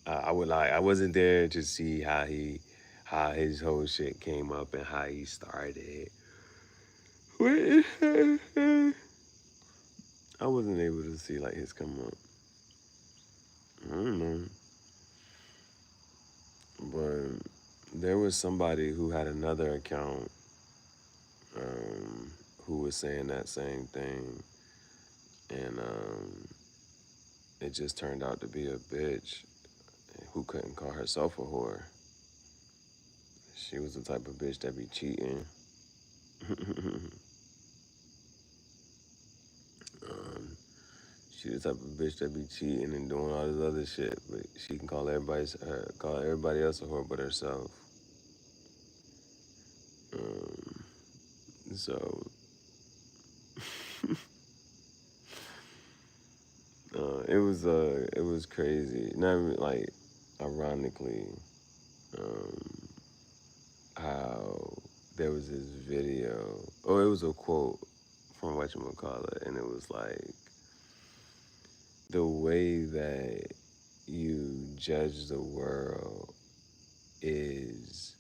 I wasn't there to see how his whole shit came up and how he started. I wasn't able to see like his come up. I don't know, but there was somebody who had another account, um, who was saying that same thing, and it just turned out to be a bitch who couldn't call herself a whore. She was the type of bitch that be cheating. um, she the type of bitch that be cheating and doing all this other shit, but she can call everybody else a whore but herself. Um, so it was crazy. Not even, like, ironically, um, how there was this video. Oh, it was a quote from Whatchamacallit, and it was like, the way that you judge the world is,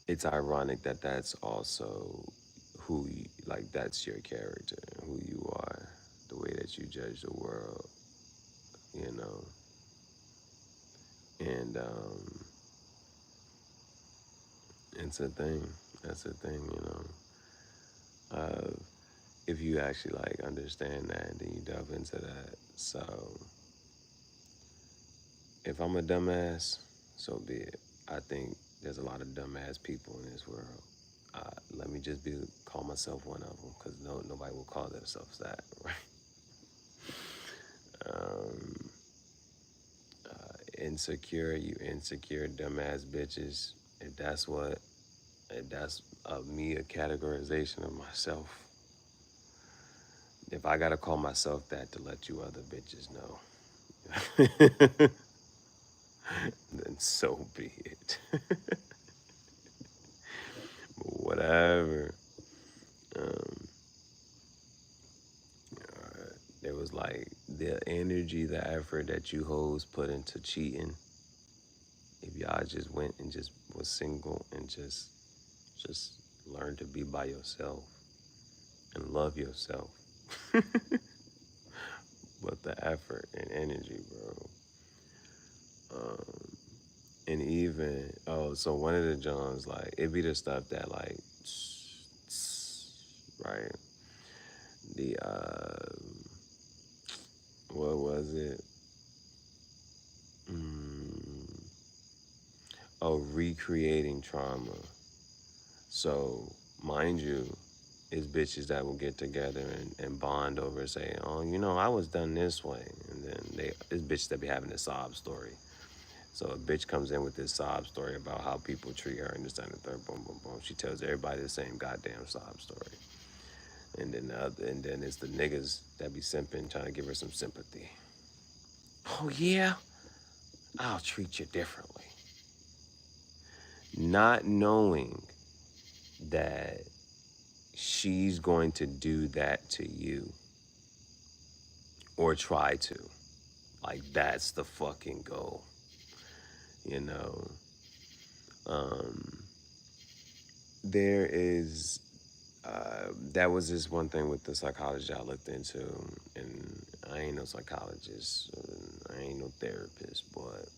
it's ironic that that's also like, that's your character, who you are, the way that you judge the world, you know. And it's a thing. That's a thing, you know. If you actually like understand that, then you delve into that. So if I'm a dumbass, so be it. I think there's a lot of dumbass people in this world. Let me just call myself one of them, because nobody will call themselves that, right? Um, Insecure, you insecure dumbass bitches. If that's what, if that's me a categorization of myself, if I gotta call myself that to let you other bitches know, then so be it. Whatever. Um, there was like the energy, the effort that you hoes put into cheating. If y'all just went and just was single and just learned to be by yourself and love yourself. But the effort and energy, bro. Um, and even so one of the Johns, like it be the stuff that like right, the what was it, mm, oh, recreating trauma. So mind you, is bitches that will get together and bond over saying, oh, you know, I was done this way, and then it's bitches that be having a sob story. So a bitch comes in with this sob story about how people treat her and this, that, and the third, boom, boom, boom. She tells everybody the same goddamn sob story. And then it's the niggas that be simping, trying to give her some sympathy. Oh yeah, I'll treat you differently. Not knowing that she's going to do that to you or try to. Like that's the fucking goal, you know. Um, there is that was just one thing with the psychology I looked into, and I ain't no psychologist, I ain't no therapist, but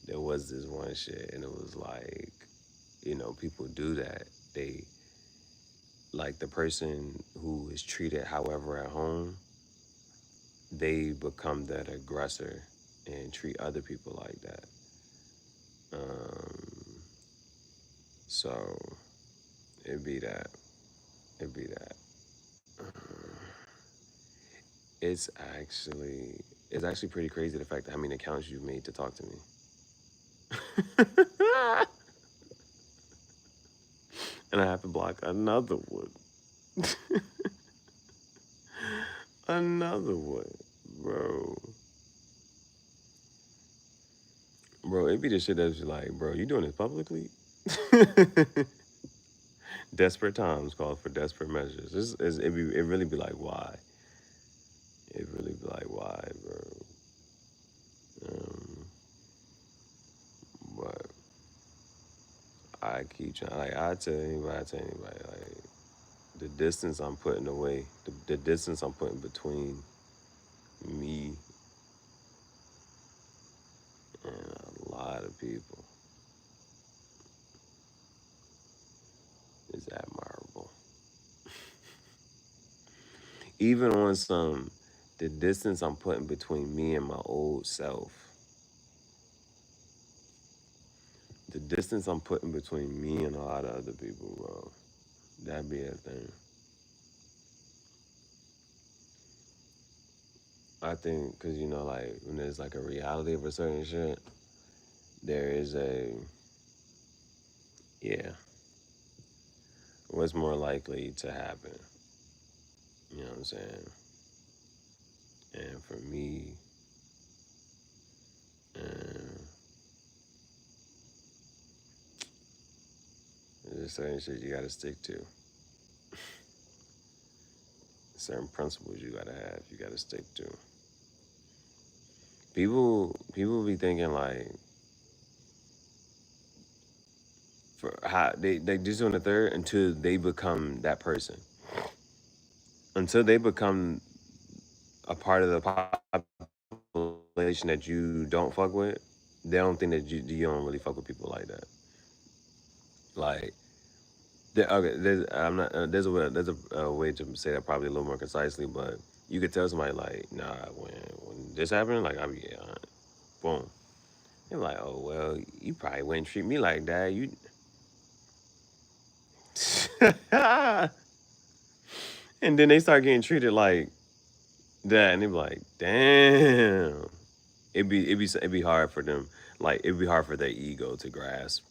there was this one shit, and it was like, you know, people do that. They like the person who is treated however at home, they become that aggressor and treat other people like that. Um, so it'd be that. It'd be that. It's actually it's actually pretty crazy the fact that how many accounts you've made to talk to me. And I have to block another one. Another one. Bro. Bro, it be the shit that's like, bro, you doing this publicly? Desperate times call for desperate measures. It really be like, why? It really be like, why, bro? Um, but I keep trying, like, I tell anybody, like, the distance I'm putting away, the distance I'm putting between me and a lot of people is admirable. Even on some, the distance I'm putting between me and my old self, the distance I'm putting between me and a lot of other people, bro, that'd be a thing. I think, because, you know, like, when there's like a reality of a certain shit, there is a, yeah, what's more likely to happen? You know what I'm saying? And for me, uh, there's certain shit you gotta stick to. Certain principles you gotta have, you gotta stick to. People be thinking like, for how they just on the third until they become that person. Until they become a part of the population that you don't fuck with, they don't think that you don't really fuck with people like that. Like, okay, there's a way to say that probably a little more concisely, but you could tell somebody like, nah, when this happened, like I be yeah, boom. They're like, oh well, you probably wouldn't treat me like that. You, and then they start getting treated like that, and they be like, damn. It'd be hard for them. Like it'd be hard for their ego to grasp.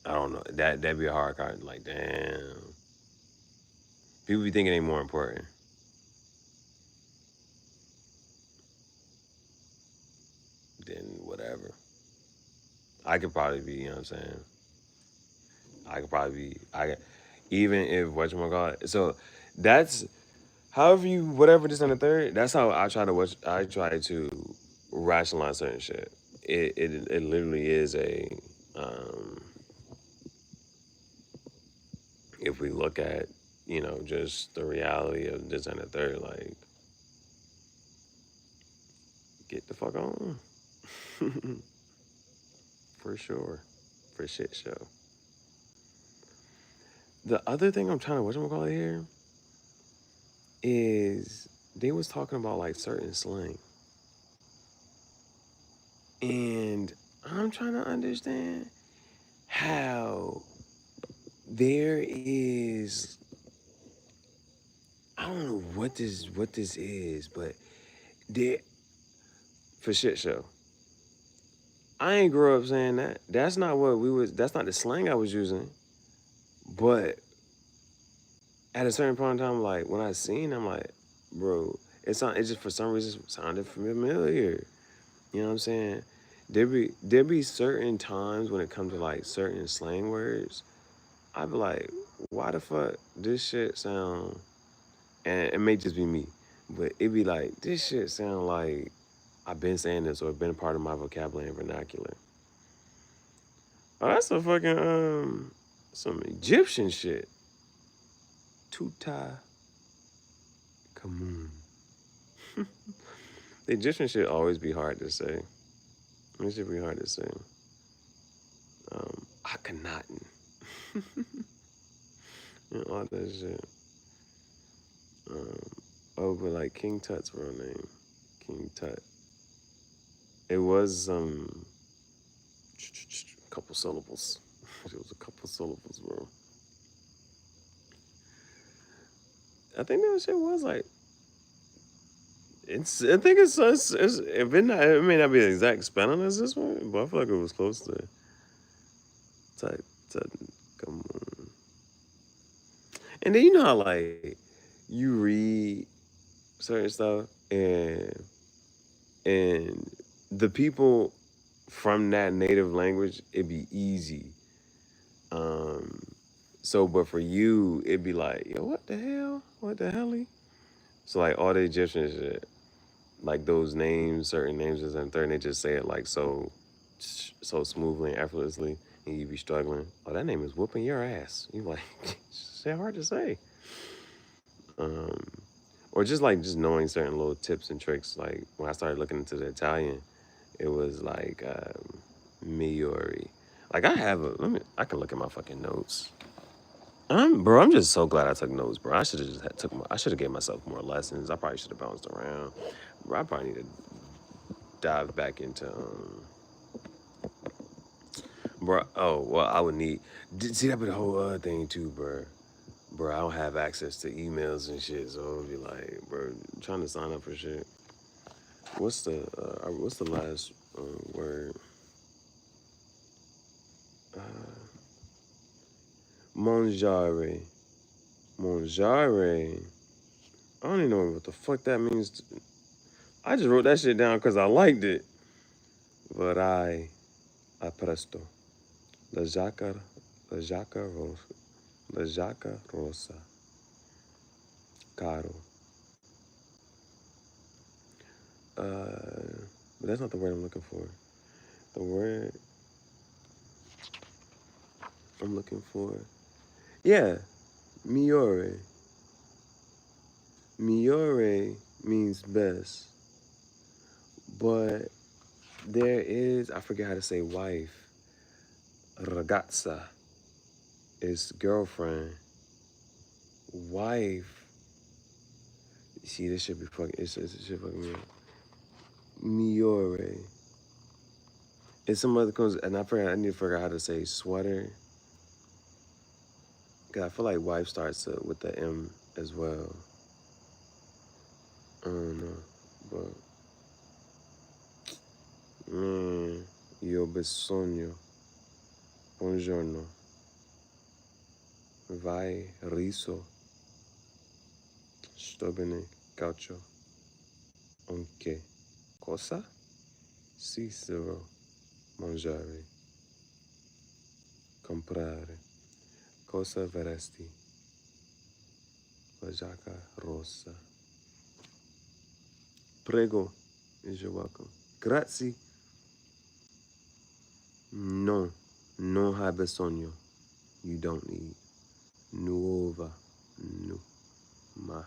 I don't know. That'd be a hard card. Like damn. People be thinking they more important than whatever. I could probably be. You know what I'm saying? I could probably be. Even if whatchamacallit. So that's however you whatever this and the third. That's how I try to watch. I try to rationalize certain shit. It literally is a. Um, if we look at just the reality of this and the third, like get the fuck on for sure, for shit show. The other thing I'm trying to whatchamacallit here is they was talking about like certain slang, and I'm trying to understand how there is. I don't know what this is, but there for shit show. I ain't grew up saying that. That's not what we was. That's not the slang I was using. But at a certain point in time, like when I seen, I'm like, bro, it just for some reason sounded familiar. You know what I'm saying? There be certain times when it comes to like certain slang words, I be like, why the fuck this shit sound? And it may just be me, but it be like this shit sound like I've been saying this or been a part of my vocabulary and vernacular. Oh, that's a fucking some Egyptian shit. Tuta Kamun. The Egyptian shit always be hard to say. It should be hard to say. Akhenaten. And all that shit. Um, but like King Tut's real name. King Tut. It was a couple syllables. It was a couple syllables, bro. I think that shit was like it's. I think it's if it not, it may not be the exact spelling as this one, but I feel like it was close to type. Come on. And then you know how like you read certain stuff and the people from that native language it'd be easy. Um, so but for you it'd be like yo what the hell so like all the Egyptian shit like those names, certain names and third, and they just say it like so smoothly and effortlessly, and you be struggling. Oh, that name is whooping your ass. You like, shit hard to say. Um, or just knowing certain little tips and tricks. Like when I started looking into the Italian, it was like Miori. Like I have I can look at my fucking notes. I'm just so glad I took notes, bro. I should have just I should have gave myself more lessons. I probably should have bounced around. Bro, I probably need to dive back into bro. Oh well, I would need. See, that be the whole other thing too, bro. Bro, I don't have access to emails and shit, so it'll be like, bro, trying to sign up for shit. What's the last word? Monjare. Monjare. I don't even know what the fuck that means. I just wrote that shit down because I liked it. Varai a presto. La jaca, la jaca rosa. La jaca rosa. Caro. But that's not the word I'm looking for. The word I'm looking for, yeah, miore. Miore means best, but there is, I forget how to say wife. Ragazza is girlfriend. Wife. See, this should be fucking, it should fucking me up. Miore. It's some other comes, and I need to figure out how to say sweater. Cause I feel like wife starts with the M as well. I don't know, but io bisogno. Buongiorno. Vai, riso. Sto bene, calcio. Ok. Cosa? Cicero. Mangiare. Comprare. Cosa veresti? La giacca rossa. Prego. Is you're welcome. Grazie. No. Non hai bisogno. You don't need. Nuova. No. Ma.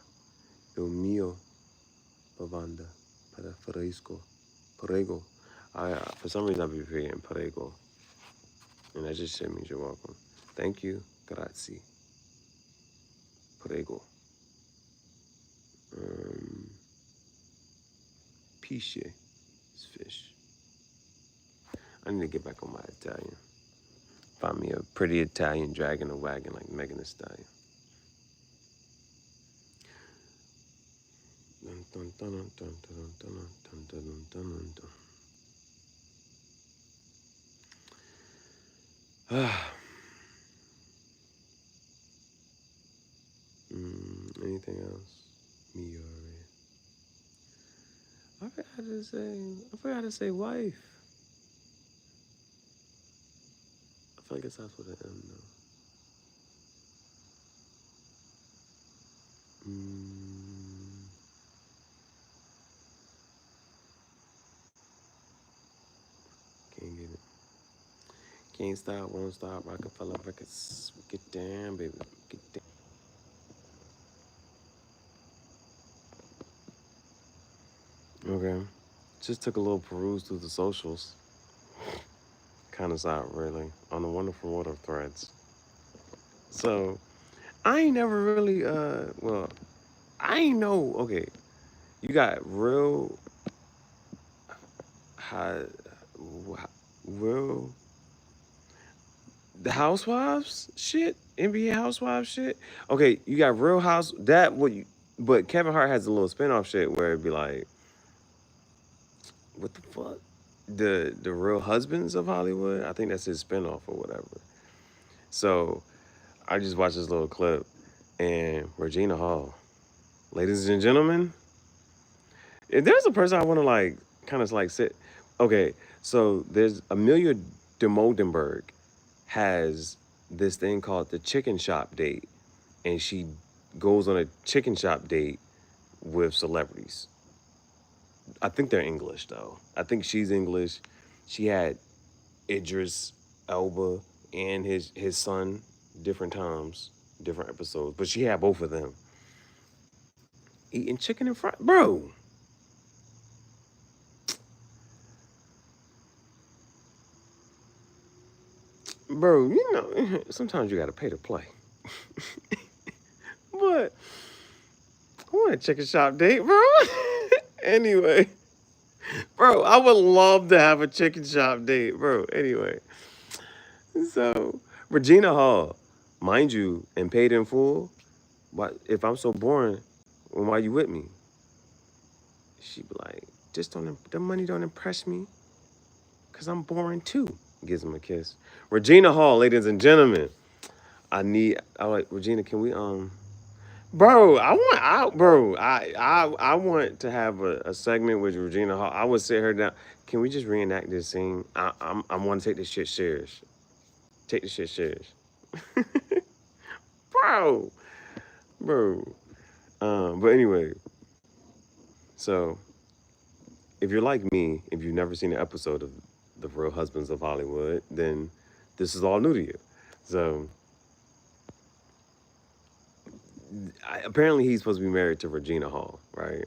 Il mio. Lavanda. Preferisco. Prego. For some reason I be forgetting prego. And that just shit means you're welcome. Thank you. Grazie. Prego. Pisce is fish. I need to get back on my Italian. Find me a pretty Italian dragging a wagon like Megan Thee Stallion. Anything else? Me already. I forgot to say wife. I feel like it starts with an M though. Can't get it. Can't stop, won't stop. Rockefeller Records. Get down, baby. Get down. Okay. Just took a little peruse through the socials. Kind of out, really, on the wonderful world of threads. So, I ain't never really, well, I ain't know, okay, you got high, real, the housewives shit, NBA housewives shit. Okay, you got Real House, but Kevin Hart has a little spinoff shit where it'd be like, what the fuck? The Real Husbands of Hollywood? I think that's his spinoff or whatever. So I just watched this little clip and Regina Hall. Ladies and gentlemen, if there's a person I want to like kind of like sit. Okay, so there's Amelia de Moldenberg has this thing called the chicken shop date. And she goes on a chicken shop date with celebrities. I think they're English though. I think she's English. She had Idris Elba and his son different times, different episodes, but she had both of them eating chicken and fried, bro. Bro, you know, sometimes you gotta pay to play. But I want a chicken shop date, bro. Anyway, bro, I would love to have a chicken shop date, bro. Anyway, so Regina Hall, mind you, and paid in full. Why, if I'm so boring, well, why you with me? She be like, just don't, the money don't impress me, cause I'm boring too. Gives him a kiss. Regina Hall, ladies and gentlemen. I like Regina. Can we bro? I want to have a segment with Regina Hall. I would sit her down. Can we just reenact this scene? I want to take this shit serious. Take this shit serious, bro, bro. But anyway, so if you're like me, if you've never seen an episode of The Real Husbands of Hollywood, then this is all new to you. So apparently he's supposed to be married to Regina Hall, right?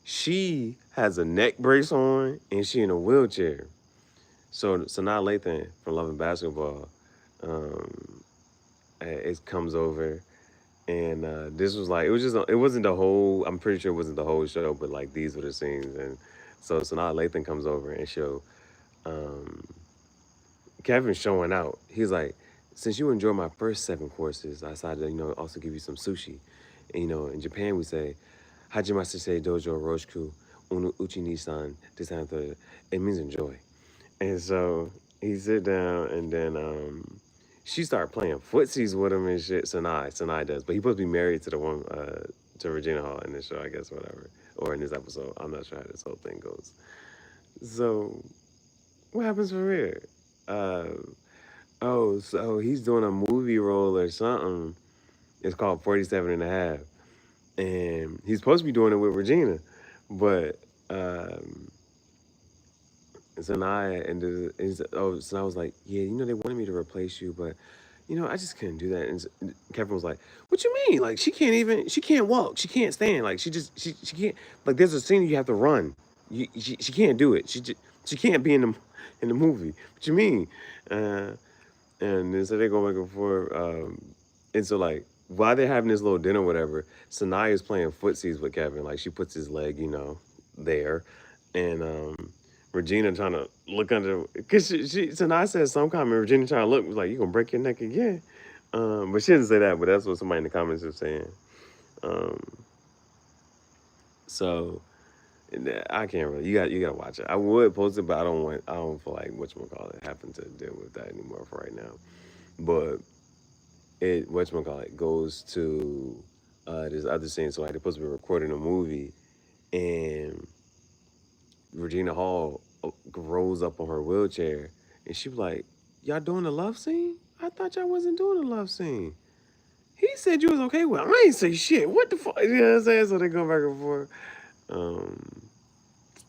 She has a neck brace on and she in a wheelchair. So Sanaa Lathan from Love and Basketball, um, it comes over, and this was like it wasn't the whole. I'm pretty sure it wasn't the whole show, but like these were the scenes, and so Sanaa Lathan comes over and show um, Kevin showing out. He's like, since you enjoyed my first 7 courses, I decided to also give you some sushi. And in Japan we say, Hajimasu se dojo roshiku unu uchi nisan desan. It means enjoy. And so he sit down, and then she started playing footsies with him and shit. Sanai does, but he's supposed to be married to the one to Regina Hall in this show, I guess, whatever, or in this episode. I'm not sure how this whole thing goes. So what happens from here? Uh, oh, so he's doing a movie role or something. It's called 47 and a half, and he's supposed to be doing it with Regina, but. So I was like, yeah, they wanted me to replace you, but I just couldn't do that. And Kevin was like, what you mean? Like she can't walk, she can't stand, like she can't. Like there's a scene you have to run. She can't do it. She can't be in the movie. What you mean? Uh, and then so they go back and forth. And so like while they're having this little dinner, whatever, Sanaya's playing footsies with Kevin. Like she puts his leg, there, and Regina trying to look under, because Sanaa said some comment. Regina trying to look was like, you gonna break your neck again? But she didn't say that. But that's what somebody in the comments was saying. Um, so I can't really. You got to watch it. I would post it, but I don't feel like whatchamacallit having to deal with that anymore for right now. But it whatchamacallit goes to this other scene. So like they're supposed to be recording a movie, and Regina Hall rolls up on her wheelchair, and she was like, y'all doing a love scene? I thought y'all wasn't doing a love scene. He said you was okay with it. I ain't say shit. What the fuck? You know what I'm saying? So they go back and forth. Um,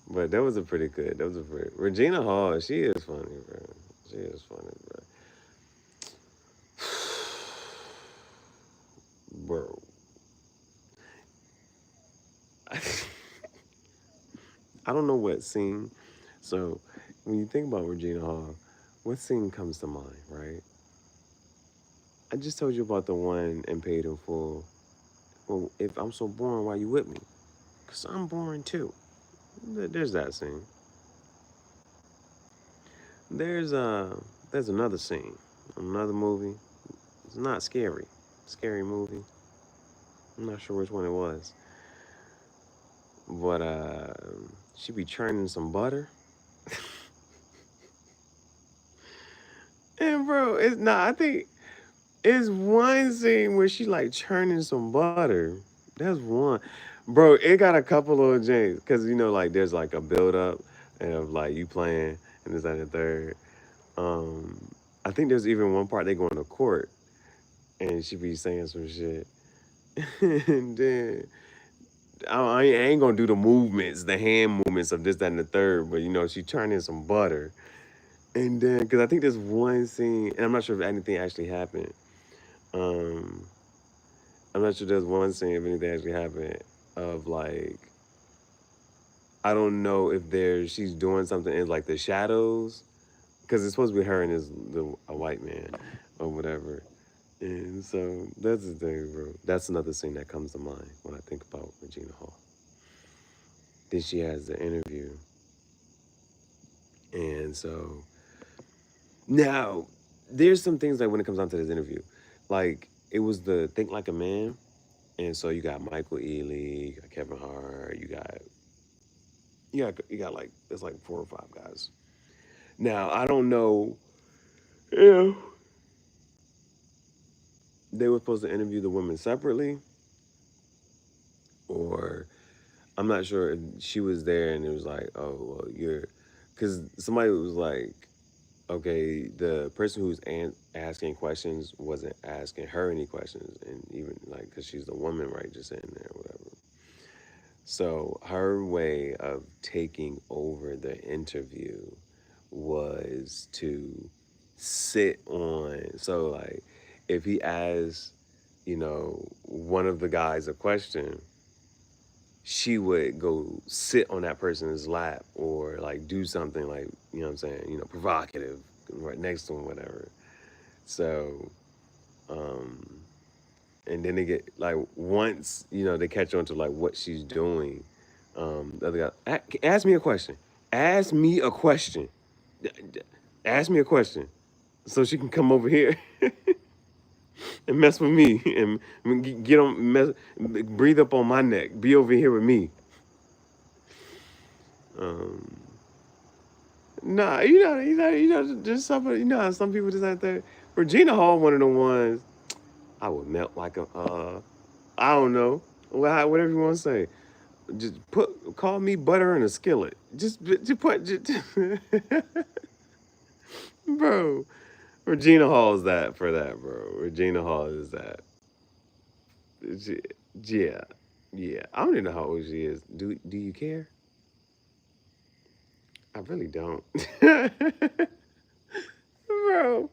but that was a pretty good. That was a pretty. Regina Hall, she is funny, bro. She is funny, bro. Bro. I don't know what scene. So when you think about Regina Hall, what scene comes to mind, right? I just told you about the one in Paid in Full. Well, if I'm so boring, why you with me? Because I'm boring too. There's that scene. There's there's another scene, another movie. It's not scary. Scary movie. I'm not sure which one it was. But she be churning some butter. And bro, it's not, I think it's one scene where she like churning some butter. That's one. Bro, it got a couple of James. Cause like there's like a build up and of like you playing and this and the third. I think there's even one part they go into court and she be saying some shit. And then I ain't gonna do the movements, the hand movements of this, that, and the third, but she turning some butter. And then, because I think there's one scene, and I'm not sure if anything actually happened. Um, I'm not sure there's one scene if anything actually happened of like, I don't know if she's doing something in like the shadows, because it's supposed to be her and a white man or whatever. And so that's the thing, bro. That's another scene that comes to mind when I think about Regina Hall. Then she has the interview. And so now there's some things like when it comes down to this interview, like it was the Think Like a Man. And so you got Michael Ealy, you got Kevin Hart, you got like there's like 4 or 5 guys. Now I don't know if they were supposed to interview the women separately, or I'm not sure if she was there and it was like, oh, well, because somebody was like, okay, the person who's asking questions wasn't asking her any questions, and even like, because she's a woman, right, just sitting there, whatever. So her way of taking over the interview was to sit on. So like, if he asked, one of the guys a question, she would go sit on that person's lap or like do something like, you know what I'm saying, provocative right next to him, whatever. So, and then they get like once they catch on to like what she's doing. The other guy, ask me a question. Ask me a question. Ask me a question, so she can come over here and mess with me and get on breathe up on my neck. Be over here with me. Um, Nah, just some people just out there. Regina Hall, one of the ones I would melt like a, I don't know, whatever you want to say. Just call me butter in a skillet. Bro. Regina Hall is that for that, bro. Regina Hall is that. She- yeah, yeah. I don't even know how old she is. Do you care? I really don't, bro.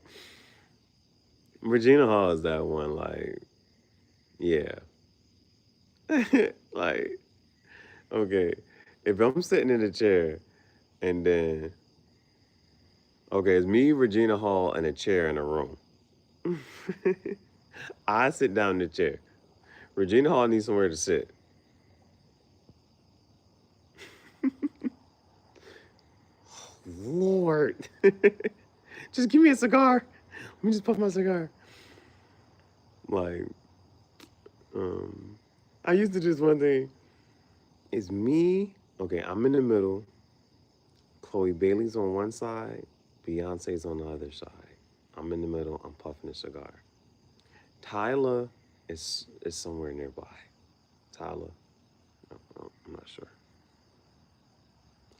Regina Hall is that one. Like, yeah. Like, okay, if I'm sitting in a chair and then, okay, it's me, Regina Hall, and a chair in a room. I sit down in the chair. Regina Hall needs somewhere to sit. Lord. Just give me a cigar. Let me just puff my cigar. Like, um, I used to do this one thing. It's me. Okay, I'm in the middle. Chloe Bailey's on one side. Beyonce's on the other side. I'm in the middle. I'm puffing a cigar. Tyler is somewhere nearby. Tyler, I'm not sure.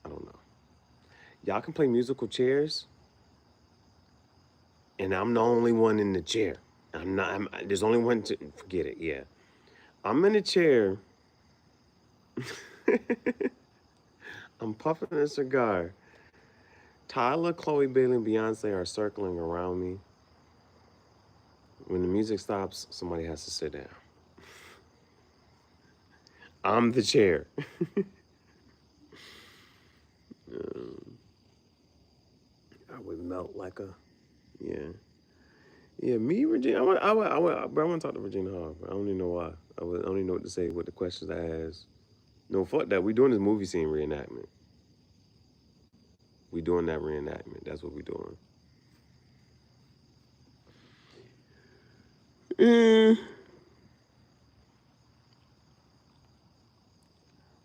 I don't know. Y'all can play musical chairs, and I'm the only one in the chair. I'm not. There's only one. Forget it. Yeah, I'm in a chair. I'm puffing a cigar. Tyler, Chloe Bailey, and Beyonce are circling around me. When the music stops, somebody has to sit down. I'm the chair. I would melt like a, yeah. Yeah, me, Regina. Bro, I want to talk to Regina Hall. Bro. I don't even know why. I don't even know what to say with the questions I asked. No, fuck that. We doing this movie scene reenactment. We doing that reenactment. That's what we doing. Mm.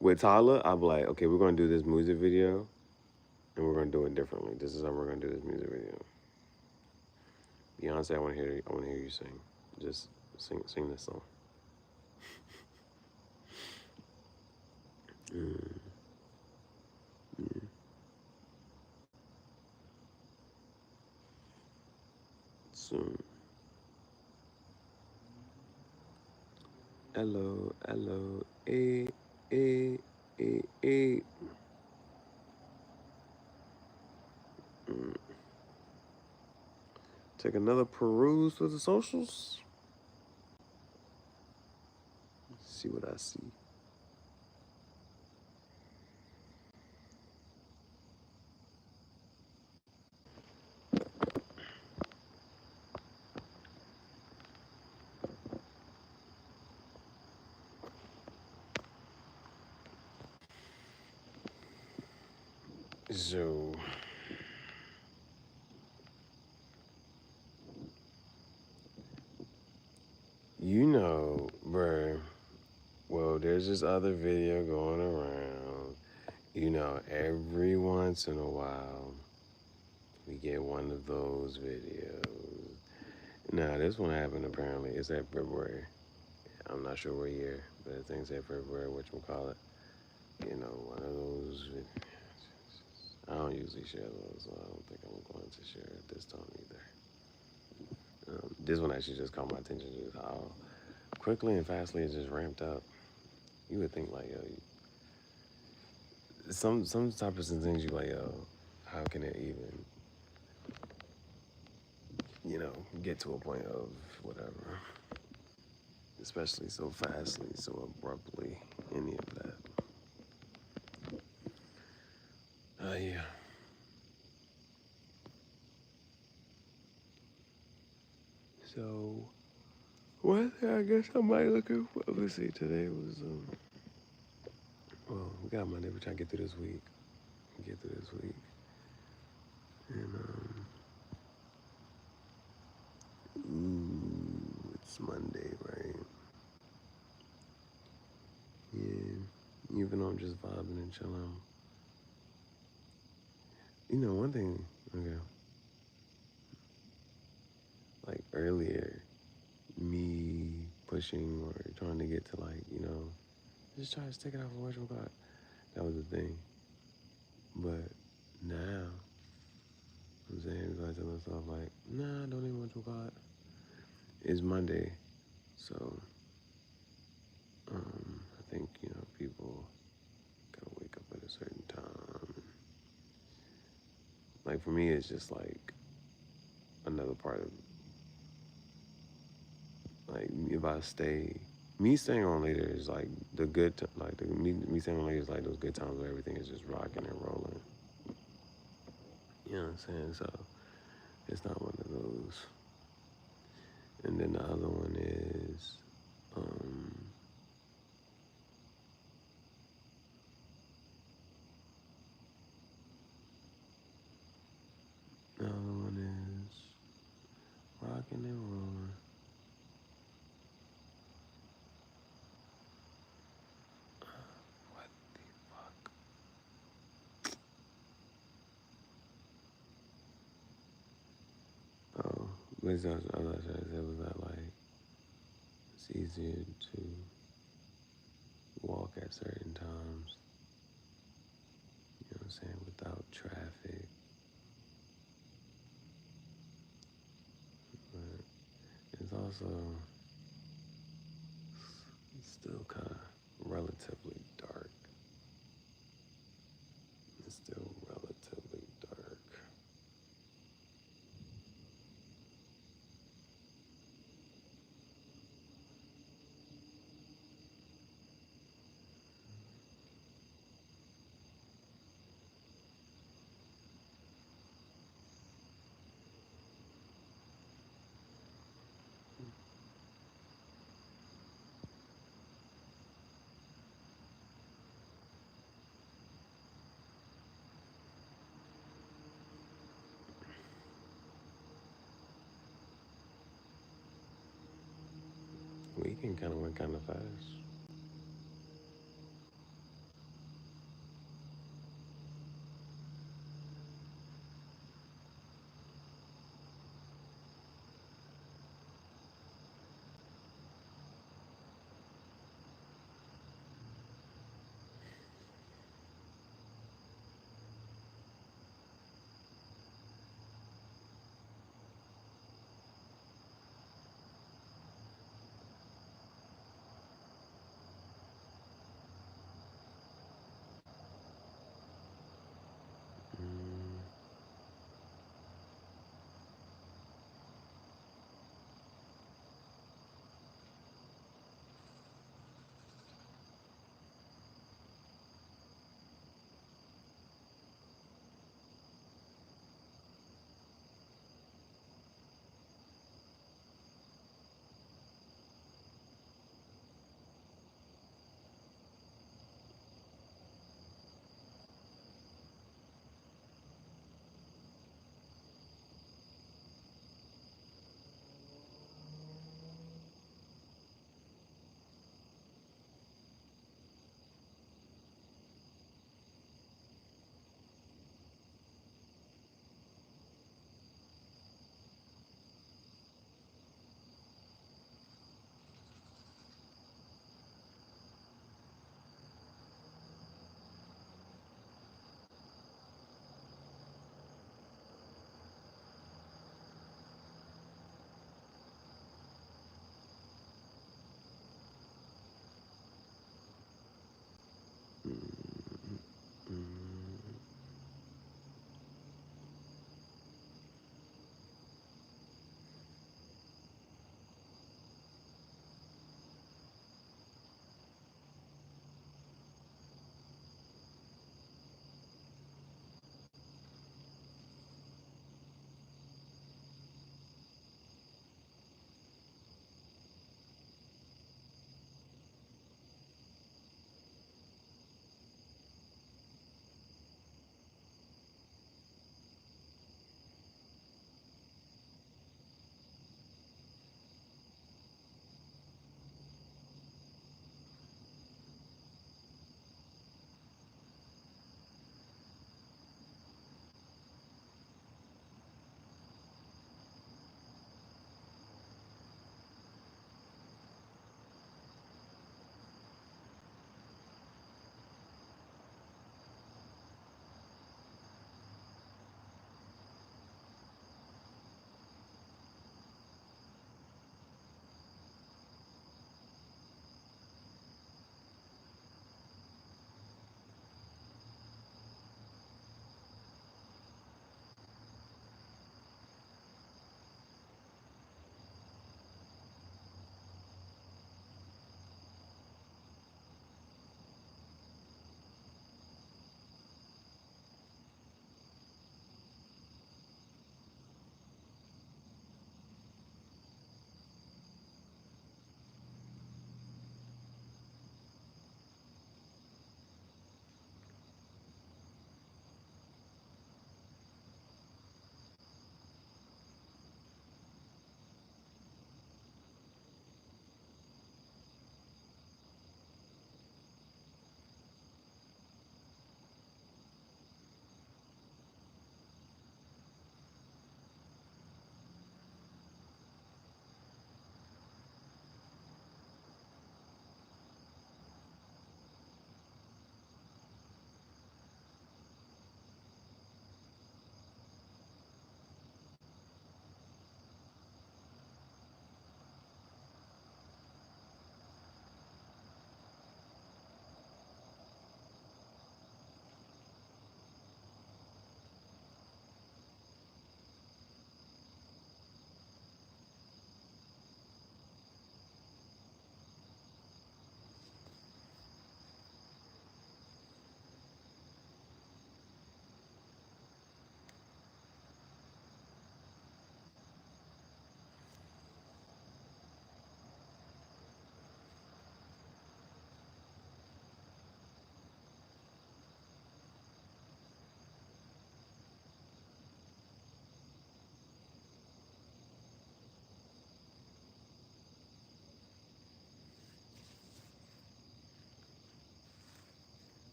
With Tyler, I'll be like, okay, we're gonna do this music video, and we're gonna do it differently. This is how we're gonna do this music video. Beyonce, I want to hear you sing. Just sing this song. Mm. Yeah. So, hello, hello, eh, eh. Mm. Take another peruse through the socials. See what I see. So, bruh. Well, there's this other video going around. Every once in a while, we get one of those videos. Now, this one happened apparently. It's at February. I'm not sure what year, but I think it's at February. Whatchamacallit. One of those. I don't usually share those, so I don't think I'm going to share it this time either. This one actually just caught my attention, just how quickly and fastly it just ramped up. You would think like, yo, some types of things you like, yo, how can it even, get to a point of whatever. especially so fastly, so abruptly, any of that. Yeah. So, one thing I guess I might look at, let's see, today was, well, we got Monday, we're trying to get through this week. And, it's Monday, right? Yeah. Even though I'm just vibing and chilling. You know, one thing, okay, like earlier, me pushing or trying to get to like, just try to stick it out for whatchamacallit. That was the thing. But now, I'm saying, I tell myself like, nah, don't even whatchamacallit. It's Monday, so I think, people gotta wake up at a certain time. Like for me, it's just like another part of, like, if I me staying on later is like the good, me staying on later is like those good times where everything is just rocking and rolling. You know what I'm saying? So it's not one of those. And then the other one is, the other one is rocking and rolling. What the fuck? Oh, basically, I was trying to say was that like it's easier to walk at certain times. You know what I'm saying? Without traffic, but it's also still kind of relatively dark. It's still relatively dark. Weekend kind of went kind of fast.